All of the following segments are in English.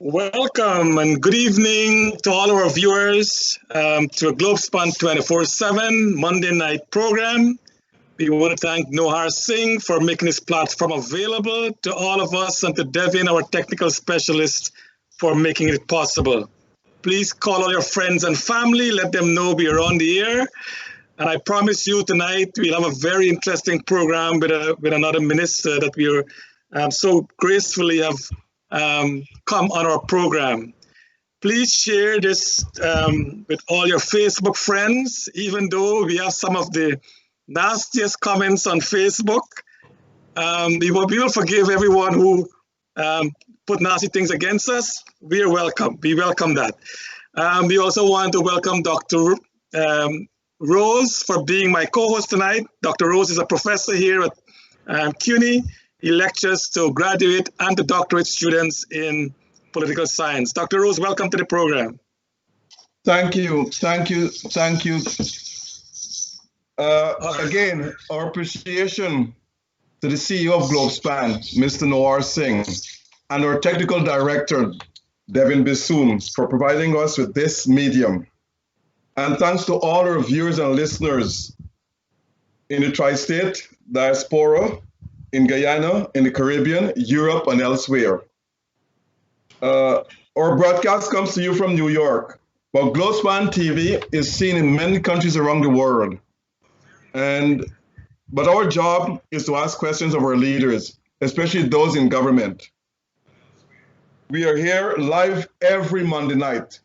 Welcome and good evening to all of our viewers to a Globespan 24x7 Monday night program. We want to thank Nohar Singh for making this platform available to all of us and to Devin, our technical specialist, for making it possible. Please call all your friends and family, let them know we are on the air. And I promise you tonight we'll have a very interesting program with another minister that we are so gracefully have come on our program. Please share this with all your Facebook friends, even though we have some of the nastiest comments on Facebook. We will forgive everyone who put nasty things against us. We are welcome. We welcome that. We also want to welcome Dr. Rose for being my co-host tonight. Dr. Rose is a professor here at CUNY. He lectures to graduate and to doctorate students in political science. Dr. Rose, welcome to the program. Thank you. Again, our appreciation to the CEO of Globespan, Mr. Nohar Singh, and our technical director, Devin Bissoon, for providing us with this medium. And thanks to all our viewers and listeners in the tri-state, diaspora, in Guyana, in the Caribbean, Europe, and elsewhere. Our broadcast comes to you from New York, but Globespan TV is seen in many countries around the world. But our job is to ask questions of our leaders, especially those in government. We are here live every Monday night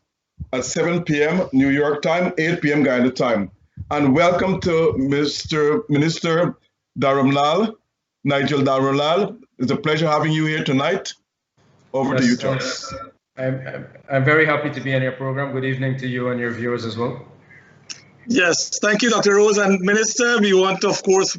at 7 p.m. New York time, 8 p.m. Guyana time. And welcome to Mr. Minister Dharamlall, Nigel Dharamlall. It's a pleasure having you here tonight. Over to you, Charles. I'm very happy to be on your program. Good evening to you and your viewers as well. Yes, thank you, Dr. Rose. And Minister, we want to, of course,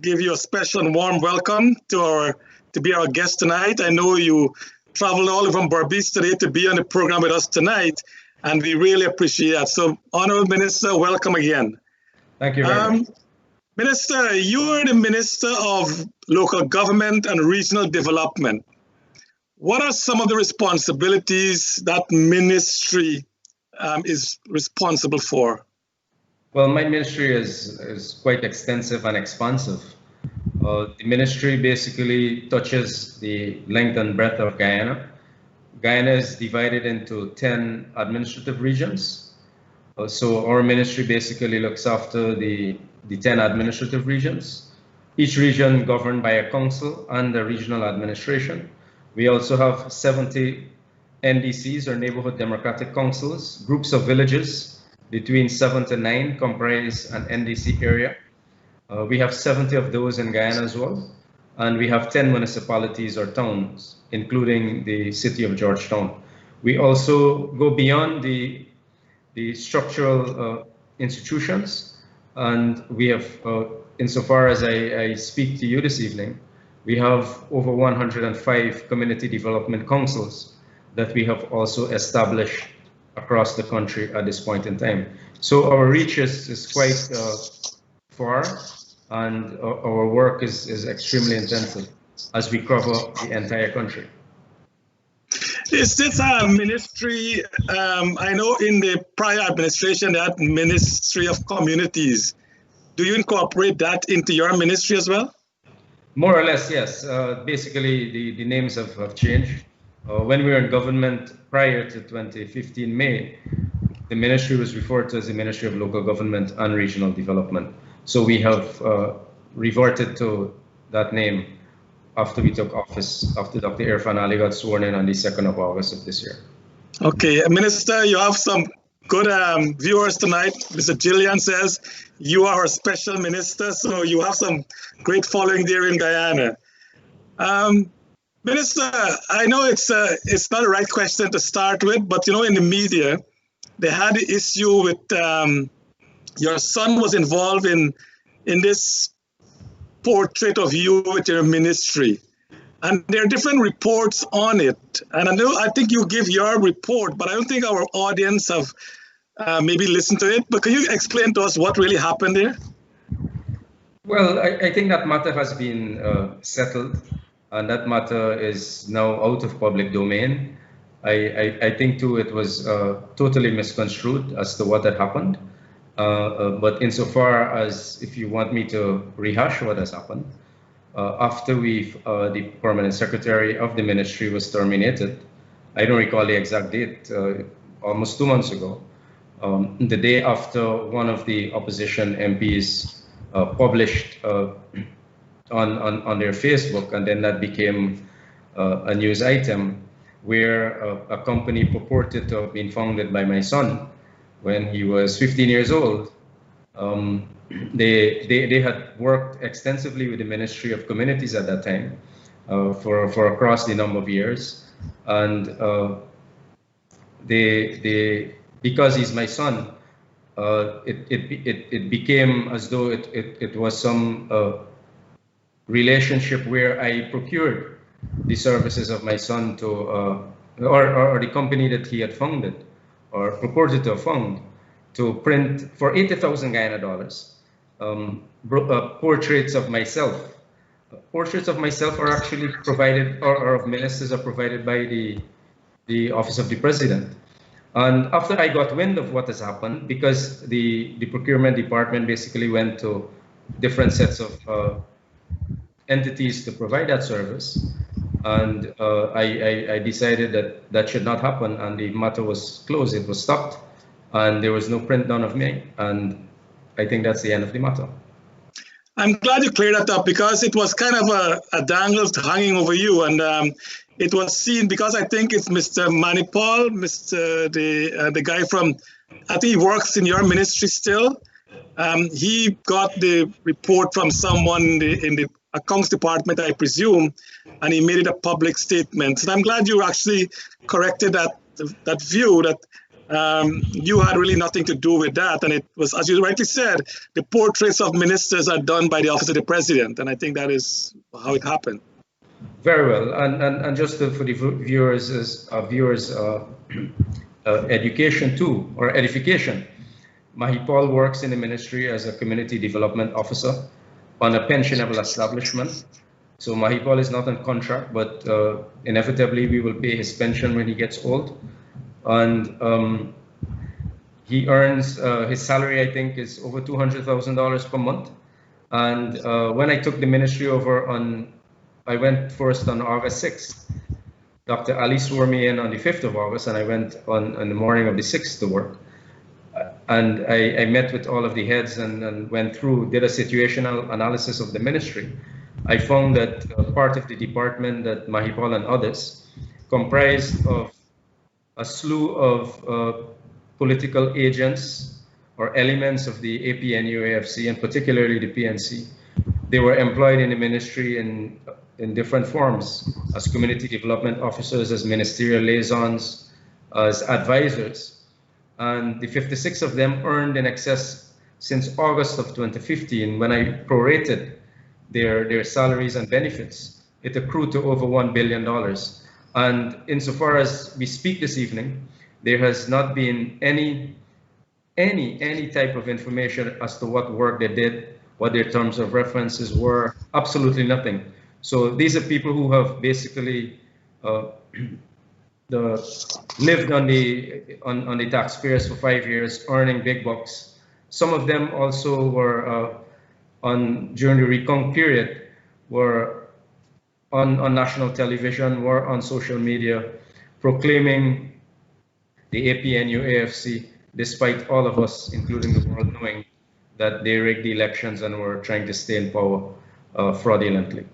give you a special and warm welcome to be our guest tonight. I know you traveled all the way from Barbados today to be on the program with us tonight, and we really appreciate that. So, Honorable Minister, welcome again. Thank you very much. Minister, you are the Minister of Local Government and Regional Development. What are some of the responsibilities that ministry is responsible for? Well, my ministry is quite extensive and expansive. The ministry basically touches the length and breadth of Guyana. Guyana is divided into 10 administrative regions. So our ministry basically looks after the 10 administrative regions. Each region governed by a council and a regional administration. We also have 70 NDCs, or Neighborhood Democratic Councils. Groups of villages between 7 to 9 comprise an NDC area. We have 70 of those in Guyana as well. And we have 10 municipalities or towns, including the city of Georgetown. We also go beyond the structural institutions. And we have, insofar as I speak to you this evening, we have over 105 community development councils that we have also established across the country at this point in time. So our reach is quite far, and our work is extremely intensive as we cover the entire country. Is this a ministry? I know in the prior administration, that Ministry of Communities. Do you incorporate that into your ministry as well? More or less, yes. Basically, the names have changed. When we were in government prior to 2015 May, the ministry was referred to as the Ministry of Local Government and Regional Development. So we have reverted to that name after we took office, after Dr. Irfan Ali got sworn in on the 2nd of August of this year. Okay, Minister, you have some good viewers tonight. Mr. Gillian says you are our special minister, so you have some great following there in Guyana. Minister, I know it's not the right question to start with, but you know, in the media, they had the issue with your son was involved in this portrait of you with your ministry. And there are different reports on it. And I think you give your report, but I don't think our audience have maybe listened to it. But can you explain to us what really happened there? Well, I think that matter has been settled, and that matter is now out of public domain. I think too it was totally misconstrued as to what had happened. But insofar as if you want me to rehash what has happened, after the permanent secretary of the ministry was terminated, I don't recall the exact date, almost 2 months ago, the day after one of the opposition MPs published on their Facebook, and then that became a news item where a company purported to have been founded by my son when he was 15 years old. They had worked extensively with the Ministry of Communities at that time for across the number of years, and because he's my son, it became as though it was some relationship where I procured the services of my son to, or the company that he had founded or purported to have found, to print for 80,000 Guyana dollars portraits of myself. Portraits of myself are actually provided, or of ministers are provided by the Office of the President. And after I got wind of what has happened, because the procurement department basically went to different sets of entities to provide that service, and I decided that that should not happen, and the matter was closed. It was stopped, and there was no print done of me, and I think that's the end of the matter. I'm glad you cleared that up, because it was kind of a dangle hanging over you, and it was seen, because I think it's Mr. Manipal, the guy from, I think he works in your ministry still. He got the report from someone in the accounts department, I presume, and he made it a public statement. And I'm glad you actually corrected that view, that you had really nothing to do with that. And it was, as you rightly said, the portraits of ministers are done by the Office of the President. And I think that is how it happened. Very well. And just for the viewers, education too, or edification. Mahipal works in the ministry as a community development officer on a pensionable establishment. So Mahipal is not on contract, but inevitably we will pay his pension when he gets old. And he earns, his salary I think is over $200,000 per month. And when I took the ministry over I went first on August 6th. Dr. Ali swore me in on the 5th of August, and I went on the morning of the 6th to work. And I met with all of the heads and went through, did a situational analysis of the ministry. I found that part of the department, that Mahipal and others, comprised of a slew of political agents or elements of the APNU-AFC, and particularly the PNC. They were employed in the ministry in different forms, as community development officers, as ministerial liaisons, as advisors. And the 56 of them earned in excess since August of 2015, when I prorated their salaries and benefits. It accrued to over $1 billion. And insofar as we speak this evening, there has not been any type of information as to what work they did, what their terms of references were, absolutely nothing. So these are people who have basically lived on the taxpayers for 5 years, earning big bucks. Some of them also were during the recount period, were on national television, were on social media, proclaiming the APNU-AFC, despite all of us, including the world, knowing that they rigged the elections and were trying to stay in power fraudulently.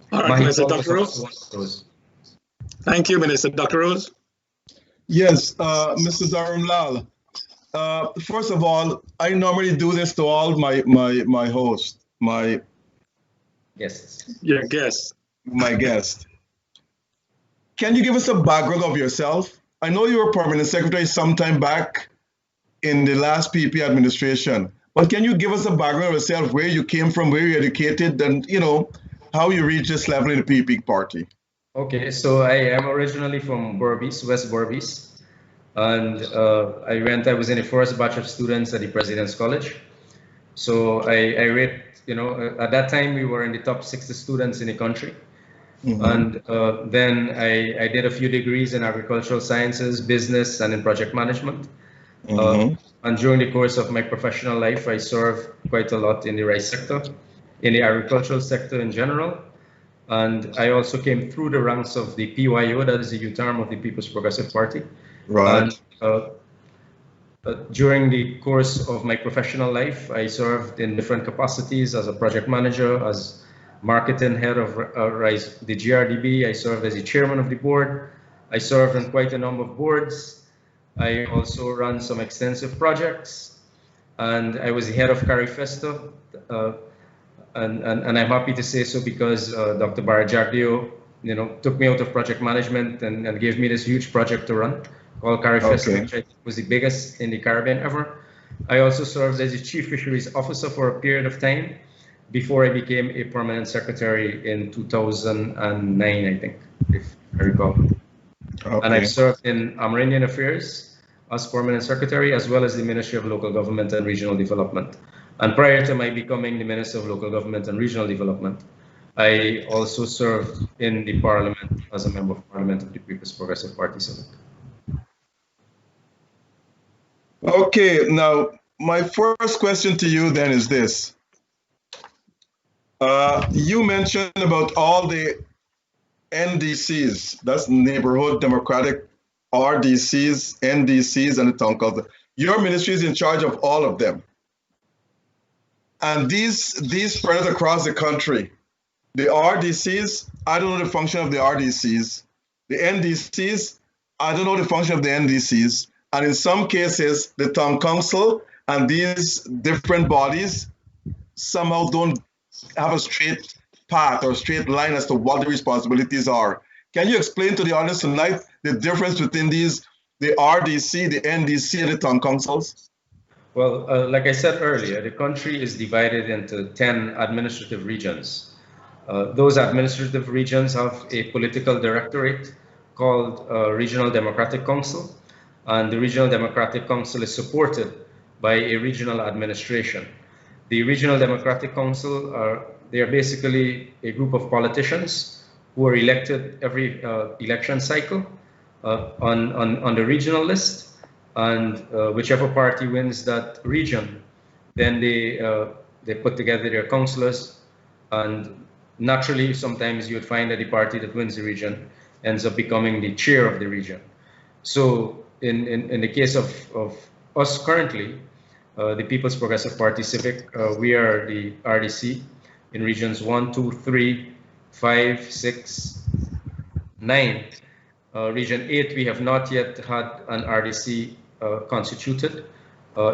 All right, Minister Dr. Rose. Thank you, Minister. Dr. Rose? Yes, Mr. Dharamlall. First of all, I normally do this to all my hosts, my guests. Your guest. My guest. Can you give us a background of yourself? I know you were permanent secretary sometime back in the last PP administration, but can you give us a background of yourself, where you came from, where you're educated, and how you reached this level in the PP party? Okay, so I am originally from Berbice, West Berbice, and I was in the first batch of students at the President's College. So I rate, at that time we were in the top 60 students in the country, And then I did a few degrees in agricultural sciences, business, and in project management. And during the course of my professional life, I served quite a lot in the rice sector, in the agricultural sector in general. And I also came through the ranks of the PYO, that is the youth arm of the People's Progressive Party. Right. And during the course of my professional life, I served in different capacities as a project manager, as marketing head of the GRDB. I served as the chairman of the board. I served on quite a number of boards. I also ran some extensive projects, and I was the head of CARIFESTA. And I'm happy to say so because Dr. Barajagdio, took me out of project management and gave me this huge project to run called CARIFESTA, which I think was the biggest in the Caribbean ever. I also served as the chief fisheries officer for a period of time before I became a permanent secretary in 2009, I think, if I recall. And I've served in Amerindian Affairs as permanent secretary, as well as the Ministry of Local Government and Regional Development. And prior to my becoming the Minister of Local Government and Regional Development, I also served in the Parliament as a member of Parliament of the People's Progressive Party Civic. Okay, now my first question to you then is this. You mentioned about all the NDCs, that's Neighborhood Democratic RDCs, NDCs, and the town council. Your ministry is in charge of all of them. And these spread across the country. The RDCs, I don't know the function of the RDCs. The NDCs, I don't know the function of the NDCs. And in some cases, the town council and these different bodies somehow don't have a straight path or straight line as to what the responsibilities are. Can you explain to the audience tonight the difference between the RDC, the NDC, and the town councils? Well, like I said earlier, the country is divided into 10 administrative regions. Those administrative regions have a political directorate called Regional Democratic Council, and the Regional Democratic Council is supported by a regional administration. The Regional Democratic Council they are basically a group of politicians who are elected every election cycle on the regional list, and whichever party wins that region, then they put together their councillors, and naturally sometimes you would find that the party that wins the region ends up becoming the chair of the region. So in the case of us currently, the People's Progressive Party Civic, we are the RDC in regions 1, 2, 3, 5, 6, 9. Region 8, we have not yet had an RDC constituted.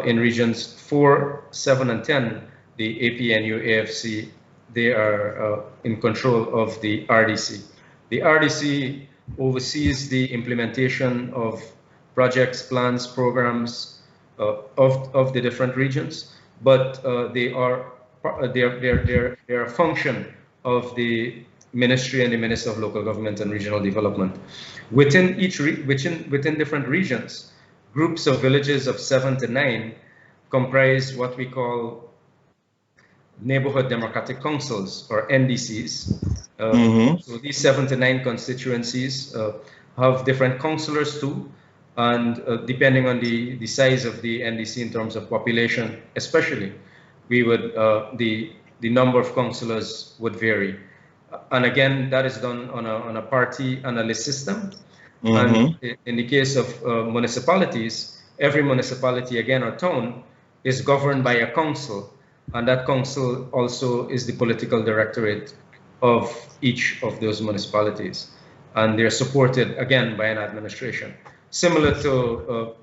In regions 4, 7, and 10, the APNU, AFC, they are in control of the RDC. The RDC oversees the implementation of projects, plans, programs of the different regions, but they are a function of the Ministry and the Minister of Local Government and Regional Development. Within within different regions, groups of villages of 7 to 9 comprise what we call Neighborhood Democratic Councils, or NDCs. So these 7 to 9 constituencies have different councillors too, and depending on the size of the NDC in terms of population, especially, we would the number of councillors would vary. And again, that is done on a party and a list system. And in the case of municipalities, every municipality, again, or town, is governed by a council, and that council also is the political directorate of each of those municipalities, and they're supported again by an administration. Similar to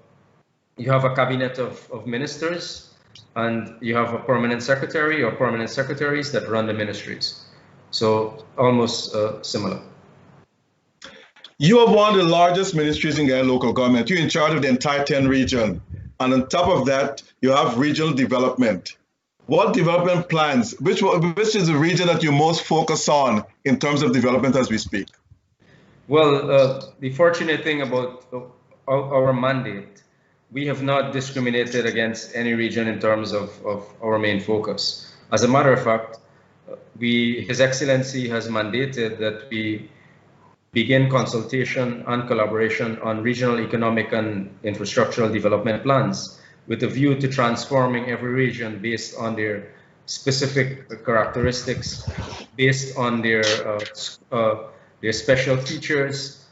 you have a cabinet of ministers, and you have a permanent secretary or permanent secretaries that run the ministries. So almost similar. You are one of the largest ministries in Guyana local government. You're in charge of the entire 10 region. And on top of that, you have regional development. What development plans, which is the region that you most focus on in terms of development as we speak? Well, the fortunate thing about our mandate, we have not discriminated against any region in terms of our main focus. As a matter of fact, His Excellency has mandated that we begin consultation and collaboration on regional economic and infrastructural development plans with a view to transforming every region based on their specific characteristics, based on their special features,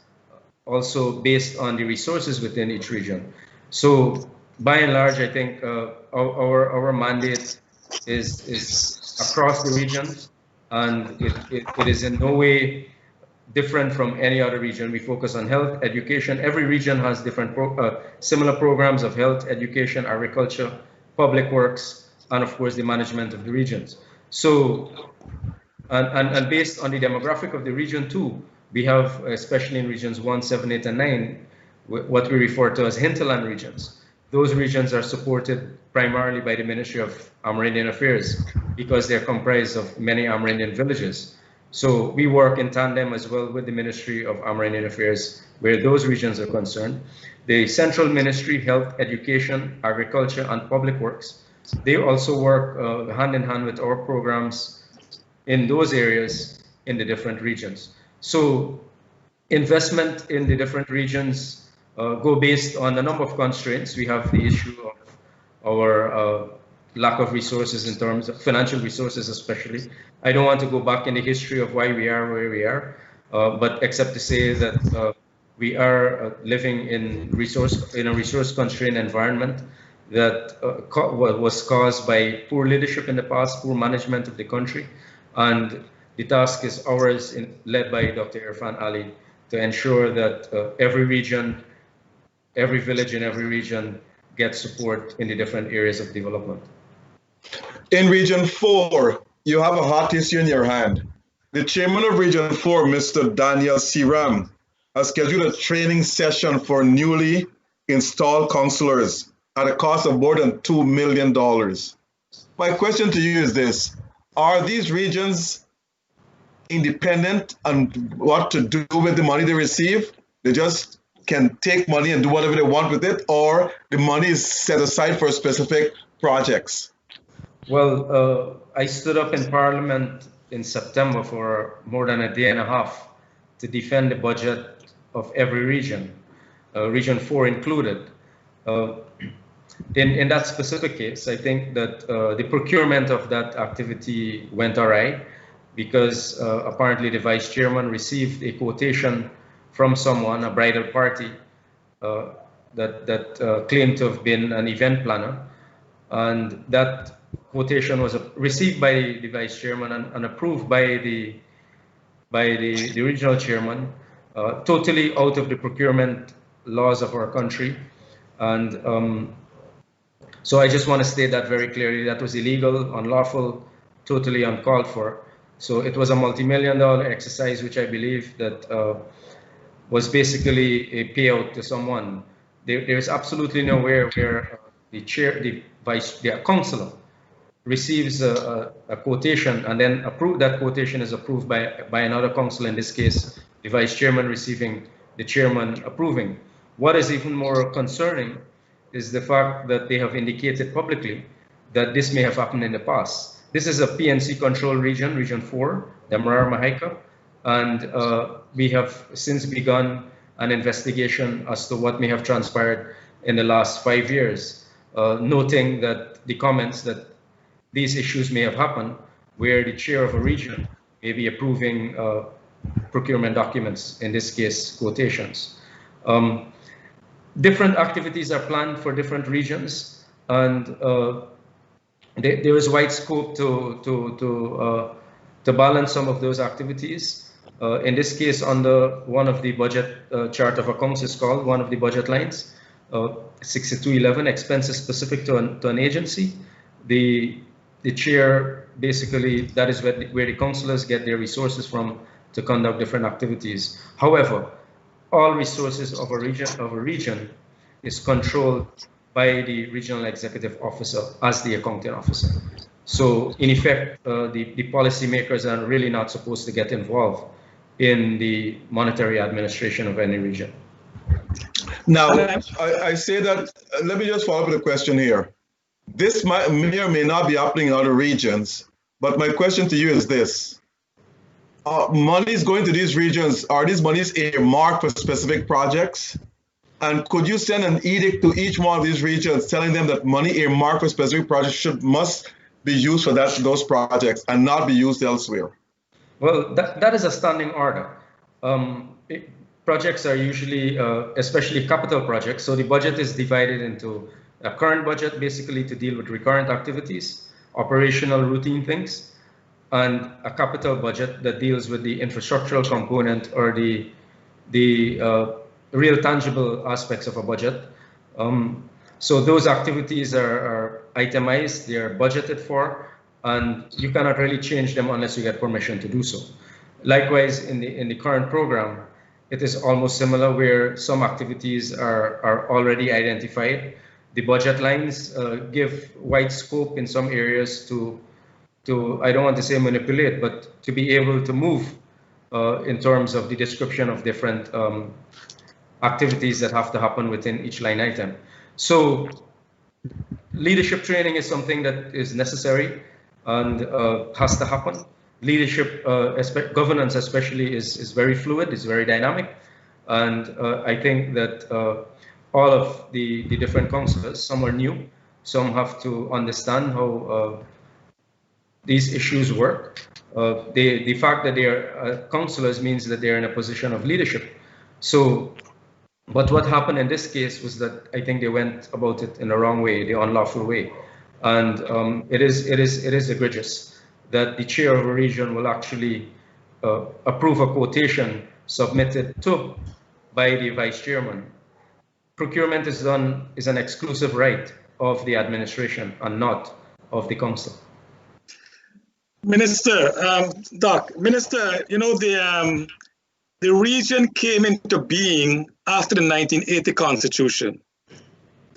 also based on the resources within each region. So by and large, I think our mandate is across the regions, and it is in no way different from any other region. We focus on health, education. Every region has different similar programs of health, education, agriculture, public works, and of course the management of the regions. So, and based on the demographic of the region too, we have, especially in regions 1, 7, 8, and 9, what we refer to as hinterland regions. Those regions are supported primarily by the Ministry of Amerindian Affairs because they're comprised of many Amerindian villages. So we work in tandem as well with the Ministry of Amerindian Affairs where those regions are concerned. The Central Ministry, Health, Education, Agriculture, and Public Works, they also work hand in hand with our programs in those areas in the different regions. So investment in the different regions go based on a number of constraints. We have the issue of our lack of resources in terms of financial resources, especially. I don't want to go back in the history of why we are where we are, but except to say that we are living in a resource-constrained environment that was caused by poor leadership in the past, poor management of the country, and the task is ours, led by Dr. Irfan Ali, to ensure that every region, every village in every region gets support in the different areas of development. In Region 4, you have a hot issue in your hand. The chairman of Region 4, Mr. Daniel Sugrim, has scheduled a training session for newly installed councillors at a cost of more than $2 million. My question to you is this: are these regions independent on what to do with the money they receive? They just can take money and do whatever they want with it, or the money is set aside for specific projects? Well, I stood up in Parliament in September for more than a day and a half to defend the budget of every region, Region 4 included. In that specific case, I think that the procurement of that activity went awry because apparently the vice chairman received a quotation from someone, a bridal party, that claimed to have been an event planner, and that quotation was received by the vice chairman and approved by the regional chairman, totally out of the procurement laws of our country. And so I just want to state that very clearly. That was illegal, unlawful, totally uncalled for. So it was a multi-million-dollar exercise, which I believe that was basically a payout to someone. There is absolutely nowhere where the councillor receives a quotation and then that quotation is approved by another councillor, in this case, the vice chairman receiving, the chairman approving. What is even more concerning is the fact that they have indicated publicly that this may have happened in the past. This is a PNC control region, Region 4, Dharamlall Mahaica, and we have since begun an investigation as to what may have transpired in the last 5 years, noting that the comments that these issues may have happened where the chair of a region may be approving procurement documents, in this case, quotations. Different activities are planned for different regions, and there is wide scope to balance some of those activities. In this case, under one of the budget chart of accounts is called one of the budget lines, 6211, expenses specific to an agency. The chair, basically, that is where the councillors get their resources from to conduct different activities. However, all resources of a region is controlled by the regional executive officer as the accounting officer. So in effect, the policymakers are really not supposed to get involved in the monetary administration of any region. Now, I say that, let me just follow up with a question here. This may or may not be happening in other regions, But my question to you is this. Monies going to these regions, are these monies earmarked for specific projects? And could you send an edict to each one of these regions telling them that money earmarked for specific projects must be used for those projects and not be used elsewhere? Well, that is a standing order. Projects are usually, especially capital projects, so the budget is divided into a current budget basically to deal with recurrent activities, operational routine things, and a capital budget that deals with the infrastructural component or the real tangible aspects of a budget. So those activities are itemized, they are budgeted for, and you cannot really change them unless you get permission to do so. Likewise, in the current program, it is almost similar where some activities are already identified. The budget lines give wide scope in some areas to I don't want to say manipulate, but to be able to move in terms of the description of different activities that have to happen within each line item. So leadership training is something that is necessary and has to happen. Leadership, governance especially, is very fluid, is very dynamic. And I think that all of the different councillors, some are new, some have to understand how these issues work. The fact that they are councillors means that they are in a position of leadership. So, but what happened in this case was that I think they went about it in the wrong way, the unlawful way. And it is egregious that the chair of a region will actually approve a quotation submitted by the vice chairman. Procurement is an exclusive right of the administration and not of the council. Minister, Minister, you know, the region came into being after the 1980 Constitution.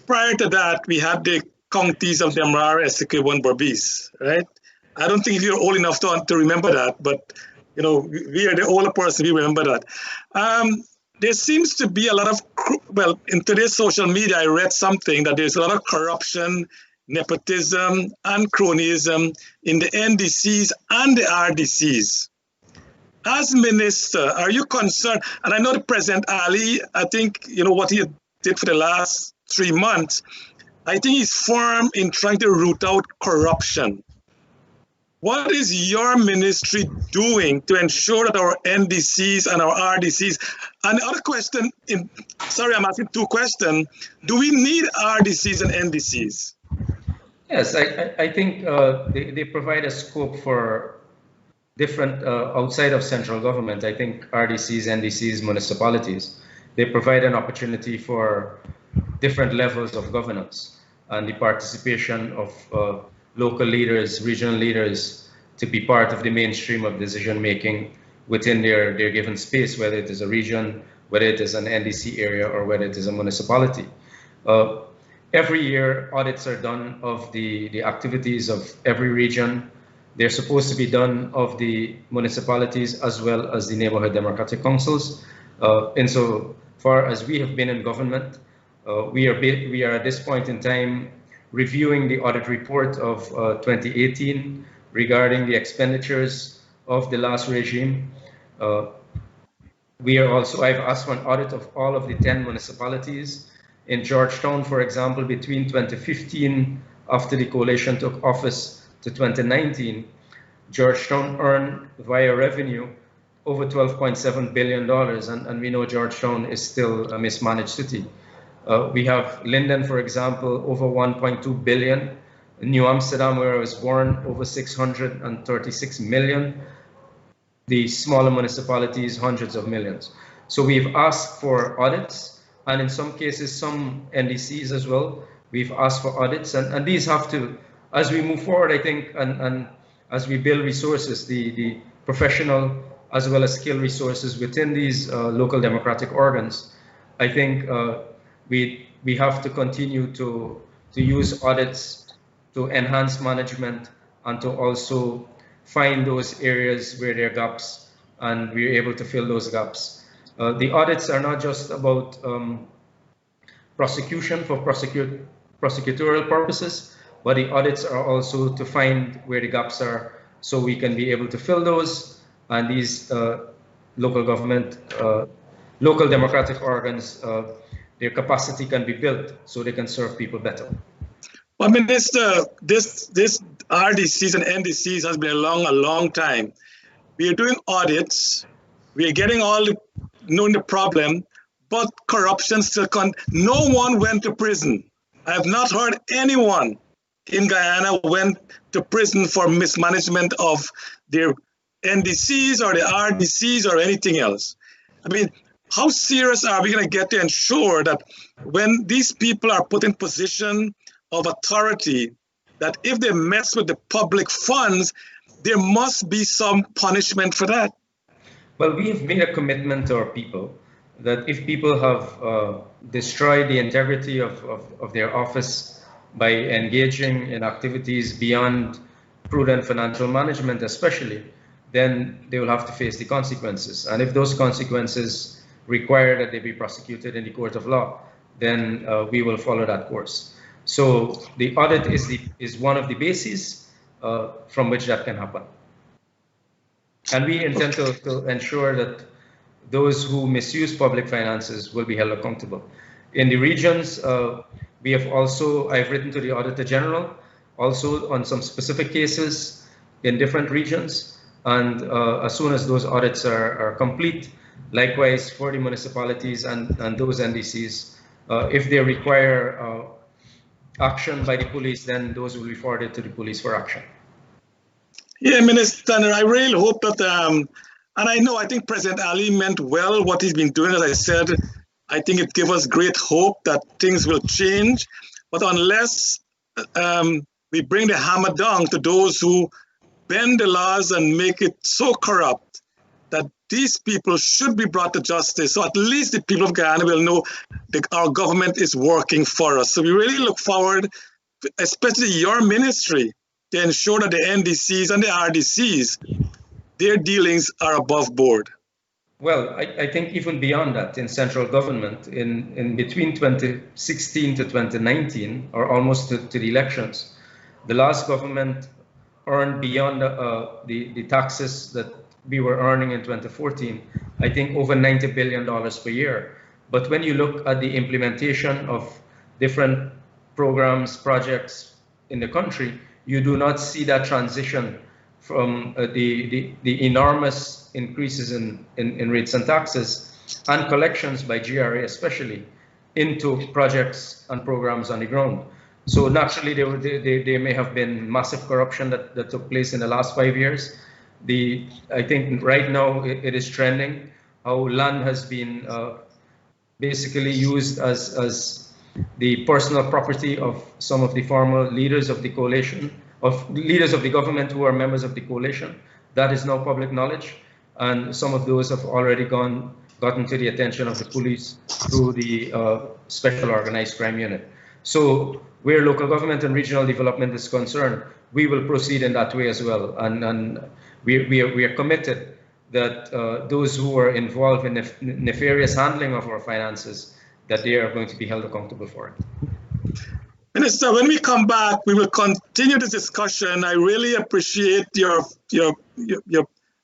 Prior to that, we had the counties of Dharamlall, Essequibo, and Berbice, right? I don't think you're old enough to remember that, but you know, we are the older person, we remember that. There seems to be a lot of, well, in today's social media, I read something that there's a lot of corruption, nepotism, and cronyism in the NDCs and the RDCs. As minister, are you concerned? And I know the President Ali, I think, you know, what he did for the last 3 months, I think he's firm in trying to root out corruption. What is your ministry doing to ensure that our NDCs and our RDCs, and the other question, sorry, I'm asking 2 questions, do we need RDCs and NDCs? Yes, I think they provide a scope for different, outside of central government. I think RDCs, NDCs, municipalities, they provide an opportunity for different levels of governance and the participation of local leaders, regional leaders, to be part of the mainstream of decision making within their given space, whether it is a region, whether it is an NDC area, or whether it is a municipality. Every year, audits are done of the activities of every region. They're supposed to be done of the municipalities as well as the neighborhood democratic councils. Insofar as we have been in government, we are at this point in time reviewing the audit report of 2018 regarding the expenditures of the last regime. I've asked for an audit of all of the 10 municipalities. In Georgetown, for example, between 2015, after the coalition took office, to 2019, Georgetown earned via revenue over $12.7 billion, and we know Georgetown is still a mismanaged city. We have Linden, for example, over 1.2 billion. New Amsterdam, where I was born, over 636 million. The smaller municipalities, hundreds of millions. So we've asked for audits, and in some cases, some NDCs as well, we've asked for audits, and these have to, as we move forward, I think, and as we build resources, the professional as well as skill resources within these local democratic organs, I think we have to continue to use audits to enhance management and to also find those areas where there are gaps, and we're able to fill those gaps. The audits are not just about prosecution for prosecutorial purposes, but the audits are also to find where the gaps are so we can be able to fill those, and these local government, local democratic organs, their capacity can be built so they can serve people better. Well, Minister, this RDCs and NDCs has been a long time. We are doing audits, we are getting knowing the problem, but corruption still no one went to prison. I have not heard anyone in Guyana went to prison for mismanagement of their NDCs or the RDCs or anything else. I mean, how serious are we going to get to ensure that when these people are put in position of authority, that if they mess with the public funds, there must be some punishment for that? Well, we have made a commitment to our people that if people have destroyed the integrity of their office by engaging in activities beyond prudent financial management especially, then they will have to face the consequences. And if those consequences require that they be prosecuted in the court of law, then we will follow that course. So the audit is one of the bases from which that can happen. And we intend to ensure that those who misuse public finances will be held accountable. In the regions, we have also, I've written to the Auditor General, also on some specific cases in different regions. And as soon as those audits are complete, likewise for the municipalities and those NDCs, if they require action by the police, then those will be forwarded to the police for action. Yeah, Minister, I really hope that, and I think President Ali meant well what he's been doing. As I said, I think it gives us great hope that things will change. But unless we bring the hammer down to those who bend the laws and make it so corrupt that these people should be brought to justice, so at least the people of Guyana will know that our government is working for us. So we really look forward, especially your ministry, to ensure that the NDCs and the RDCs, their dealings are above board. Well, I think even beyond that, in central government, in between 2016 to 2019, or almost to the elections, the last government earned beyond the taxes that we were earning in 2014, I think over $90 billion per year. But when you look at the implementation of different programs, projects in the country, you do not see that transition from the enormous increases in rates and taxes and collections by GRA especially into projects and programs on the ground. So naturally, there may have been massive corruption that took place in the last 5 years. I think right now it is trending how land has been basically used as the personal property of some of the former leaders of the coalition, of leaders of the government who are members of the coalition. That is now public knowledge, and some of those have already gotten to the attention of the police through the Special Organized Crime Unit. So where local government and regional development is concerned, we will proceed in that way as well. And we are committed that those who are involved in nefarious handling of our finances, that they are going to be held accountable for it. Minister, when we come back, we will continue this discussion. I really appreciate your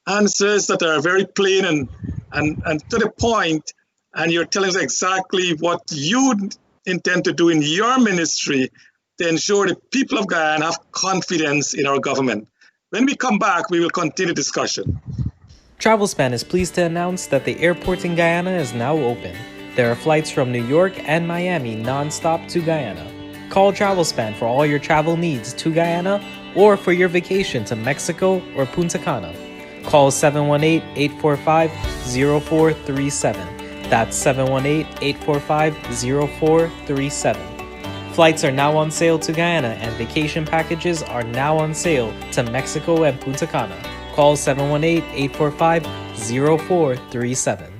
answers that are very plain and to the point, and you're telling us exactly what you intend to do in your ministry to ensure the people of Guyana have confidence in our government. When we come back, we will continue discussion. Travelspan is pleased to announce that the airport in Guyana is now open. There are flights from New York and Miami non-stop to Guyana. Call Travelspan for all your travel needs to Guyana or for your vacation to Mexico or Punta Cana. Call 718-845-0437. That's 718-845-0437. Flights are now on sale to Guyana and vacation packages are now on sale to Mexico and Punta Cana. Call 718-845-0437.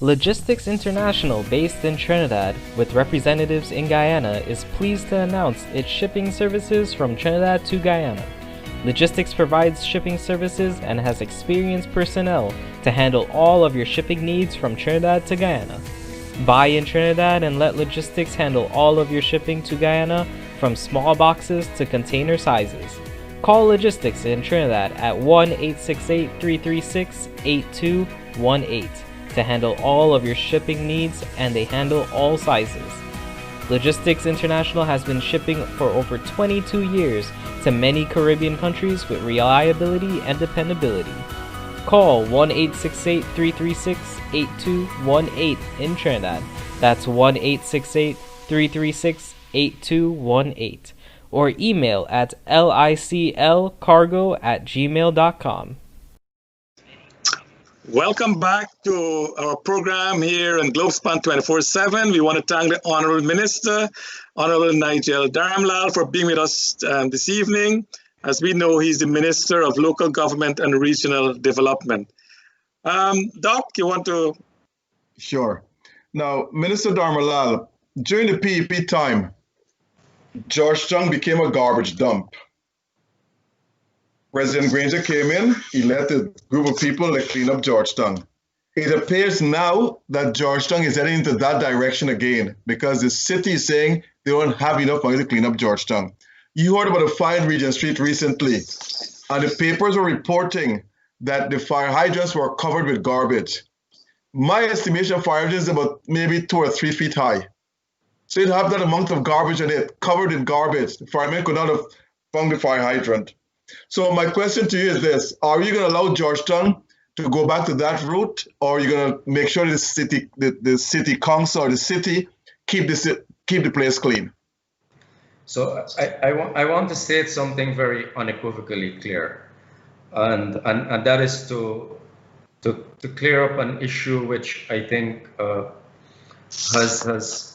Logistics International, based in Trinidad with representatives in Guyana, is pleased to announce its shipping services from Trinidad to Guyana. Logistics provides shipping services and has experienced personnel to handle all of your shipping needs from Trinidad to Guyana. Buy in Trinidad and let Logistics handle all of your shipping to Guyana, from small boxes to container sizes. Call Logistics in Trinidad at 1-868-336-8218 to handle all of your shipping needs, and they handle all sizes. Logistics International has been shipping for over 22 years to many Caribbean countries with reliability and dependability. Call 1-868-336-8218 in Trinidad. That's 1-868-336-8218. Or email at liclcargo@gmail.com. Welcome back to our program here on Globespan 24x7. We want to thank the Honorable Minister, Honorable Nigel Dharamlall, for being with us this evening. As we know, he's the Minister of Local Government and Regional Development. Doc, you want to? Sure. Now, Minister Dharamlall, during the PEP time, Georgetown became a garbage dump. President Granger came in, he led a group of people to clean up Georgetown. It appears now that Georgetown is heading into that direction again because the city is saying they don't have enough money to clean up Georgetown. You heard about a fire in Regent Street recently, and the papers were reporting that the fire hydrants were covered with garbage. My estimation of fire hydrants is about maybe 2 or 3 feet high. So you'd have that amount of garbage in it, covered in garbage. The firemen could not have found the fire hydrant. So my question to you is this: are you going to allow Georgetown to go back to that route, or are you going to make sure the city council or the city keep the place clean? So I want to state something very unequivocally clear, and that is to clear up an issue which I think has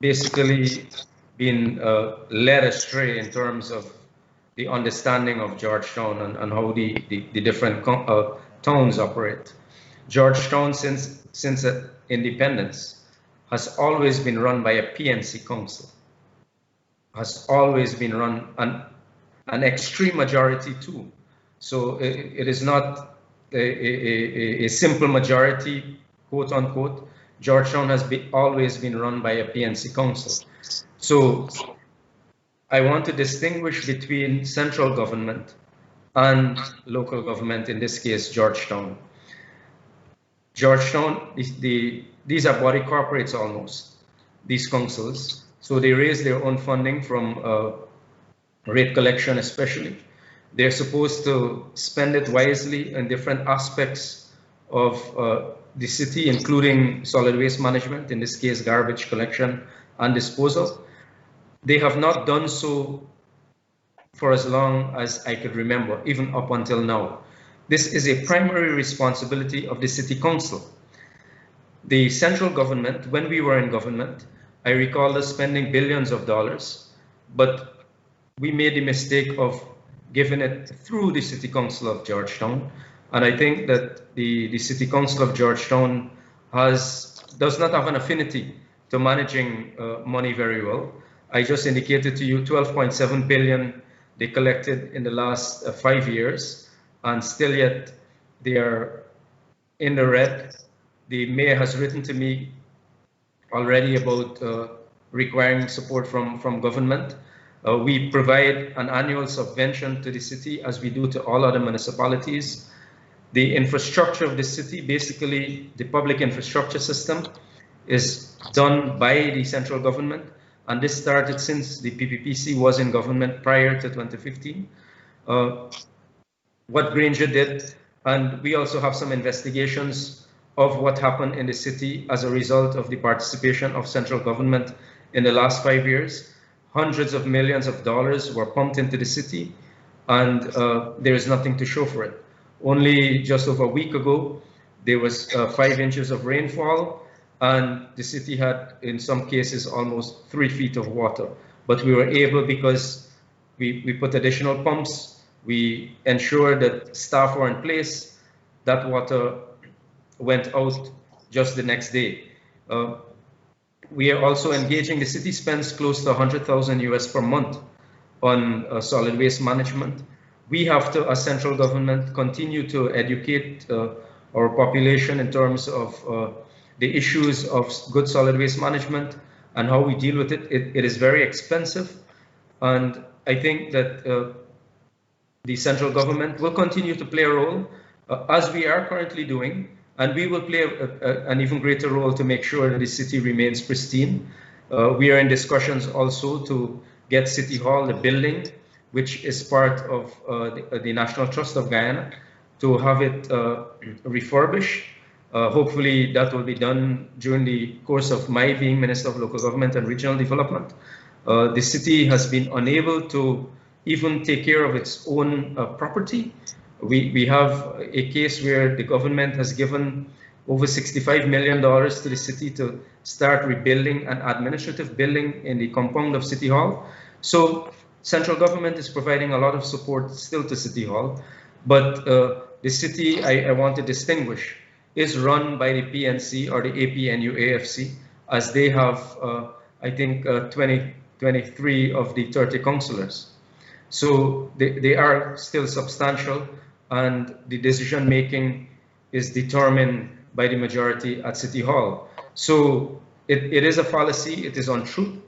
basically been led astray in terms of the understanding of Georgetown and how the different towns operate. Georgetown, since independence, has always been run by a PNC council, has always been run an extreme majority too. So it is not a simple majority, quote unquote. Georgetown has always been run by a PNC council. So I want to distinguish between central government and local government, in this case, Georgetown. Georgetown, these are body corporates almost, these councils. So they raise their own funding from rate collection especially. They're supposed to spend it wisely in different aspects of the city, including solid waste management, in this case, garbage collection and disposal. They have not done so for as long as I could remember, even up until now. This is a primary responsibility of the city council. The central government, when we were in government, I recall us spending billions of dollars, but we made the mistake of giving it through the City Council of Georgetown. And I think that the City Council of Georgetown does not have an affinity to managing money very well. I just indicated to you 12.7 billion they collected in the last 5 years, and still yet they are in the red. The mayor has written to me already about requiring support from government. We provide an annual subvention to the city, as we do to all other municipalities. The infrastructure of the city, basically the public infrastructure system, is done by the central government. And this started since the PPPC was in government prior to 2015. What Granger did, and we also have some investigations of what happened in the city as a result of the participation of central government in the last 5 years. Hundreds of millions of dollars were pumped into the city, and there is nothing to show for it. Only just over a week ago, there was 5 inches of rainfall, and the city had, in some cases, almost 3 feet of water. But we were able, because we put additional pumps, we ensured that staff were in place, that water went out just the next day. We are also engaging, the city spends close to 100,000 US per month on solid waste management. We have to, as central government, continue to educate our population in terms of the issues of good solid waste management and how we deal with it. It is very expensive, and I think that the central government will continue to play a role, as we are currently doing, and we will play an even greater role to make sure that the city remains pristine. We are in discussions also to get City Hall, the building, which is part of the National Trust of Guyana, to have it refurbished. Hopefully that will be done during the course of my being Minister of Local Government and Regional Development. The city has been unable to even take care of its own property. We have a case where the government has given over $65 million to the city to start rebuilding an administrative building in the compound of City Hall. So central government is providing a lot of support still to City Hall, but the city, I want to distinguish, is run by the PNC or the APNU-AFC, as they have, I think, 23 of the 30 councillors. So they are still substantial, and the decision making is determined by the majority at City Hall. So it is a fallacy, it is untrue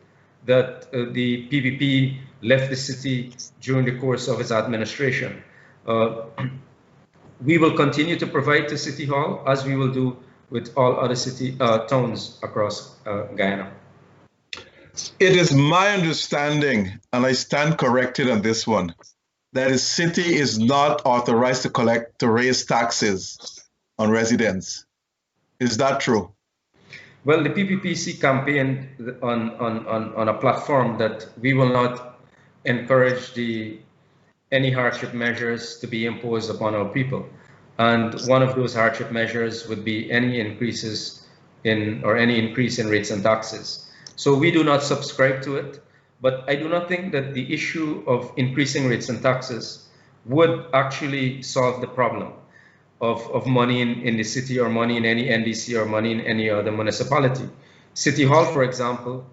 that the PPP left the city during the course of its administration. We will continue to provide to City Hall, as we will do with all other towns across Guyana. It is my understanding, and I stand corrected on this one, that the city is not authorized to raise taxes on residents. Is that true? Well, the PPPC campaigned on a platform that we will not encourage any hardship measures to be imposed upon our people. And one of those hardship measures would be any increase in rates and taxes. So we do not subscribe to it, but I do not think that the issue of increasing rates and taxes would actually solve the problem of money in the city, or money in any NDC, or money in any other municipality. City Hall, for example,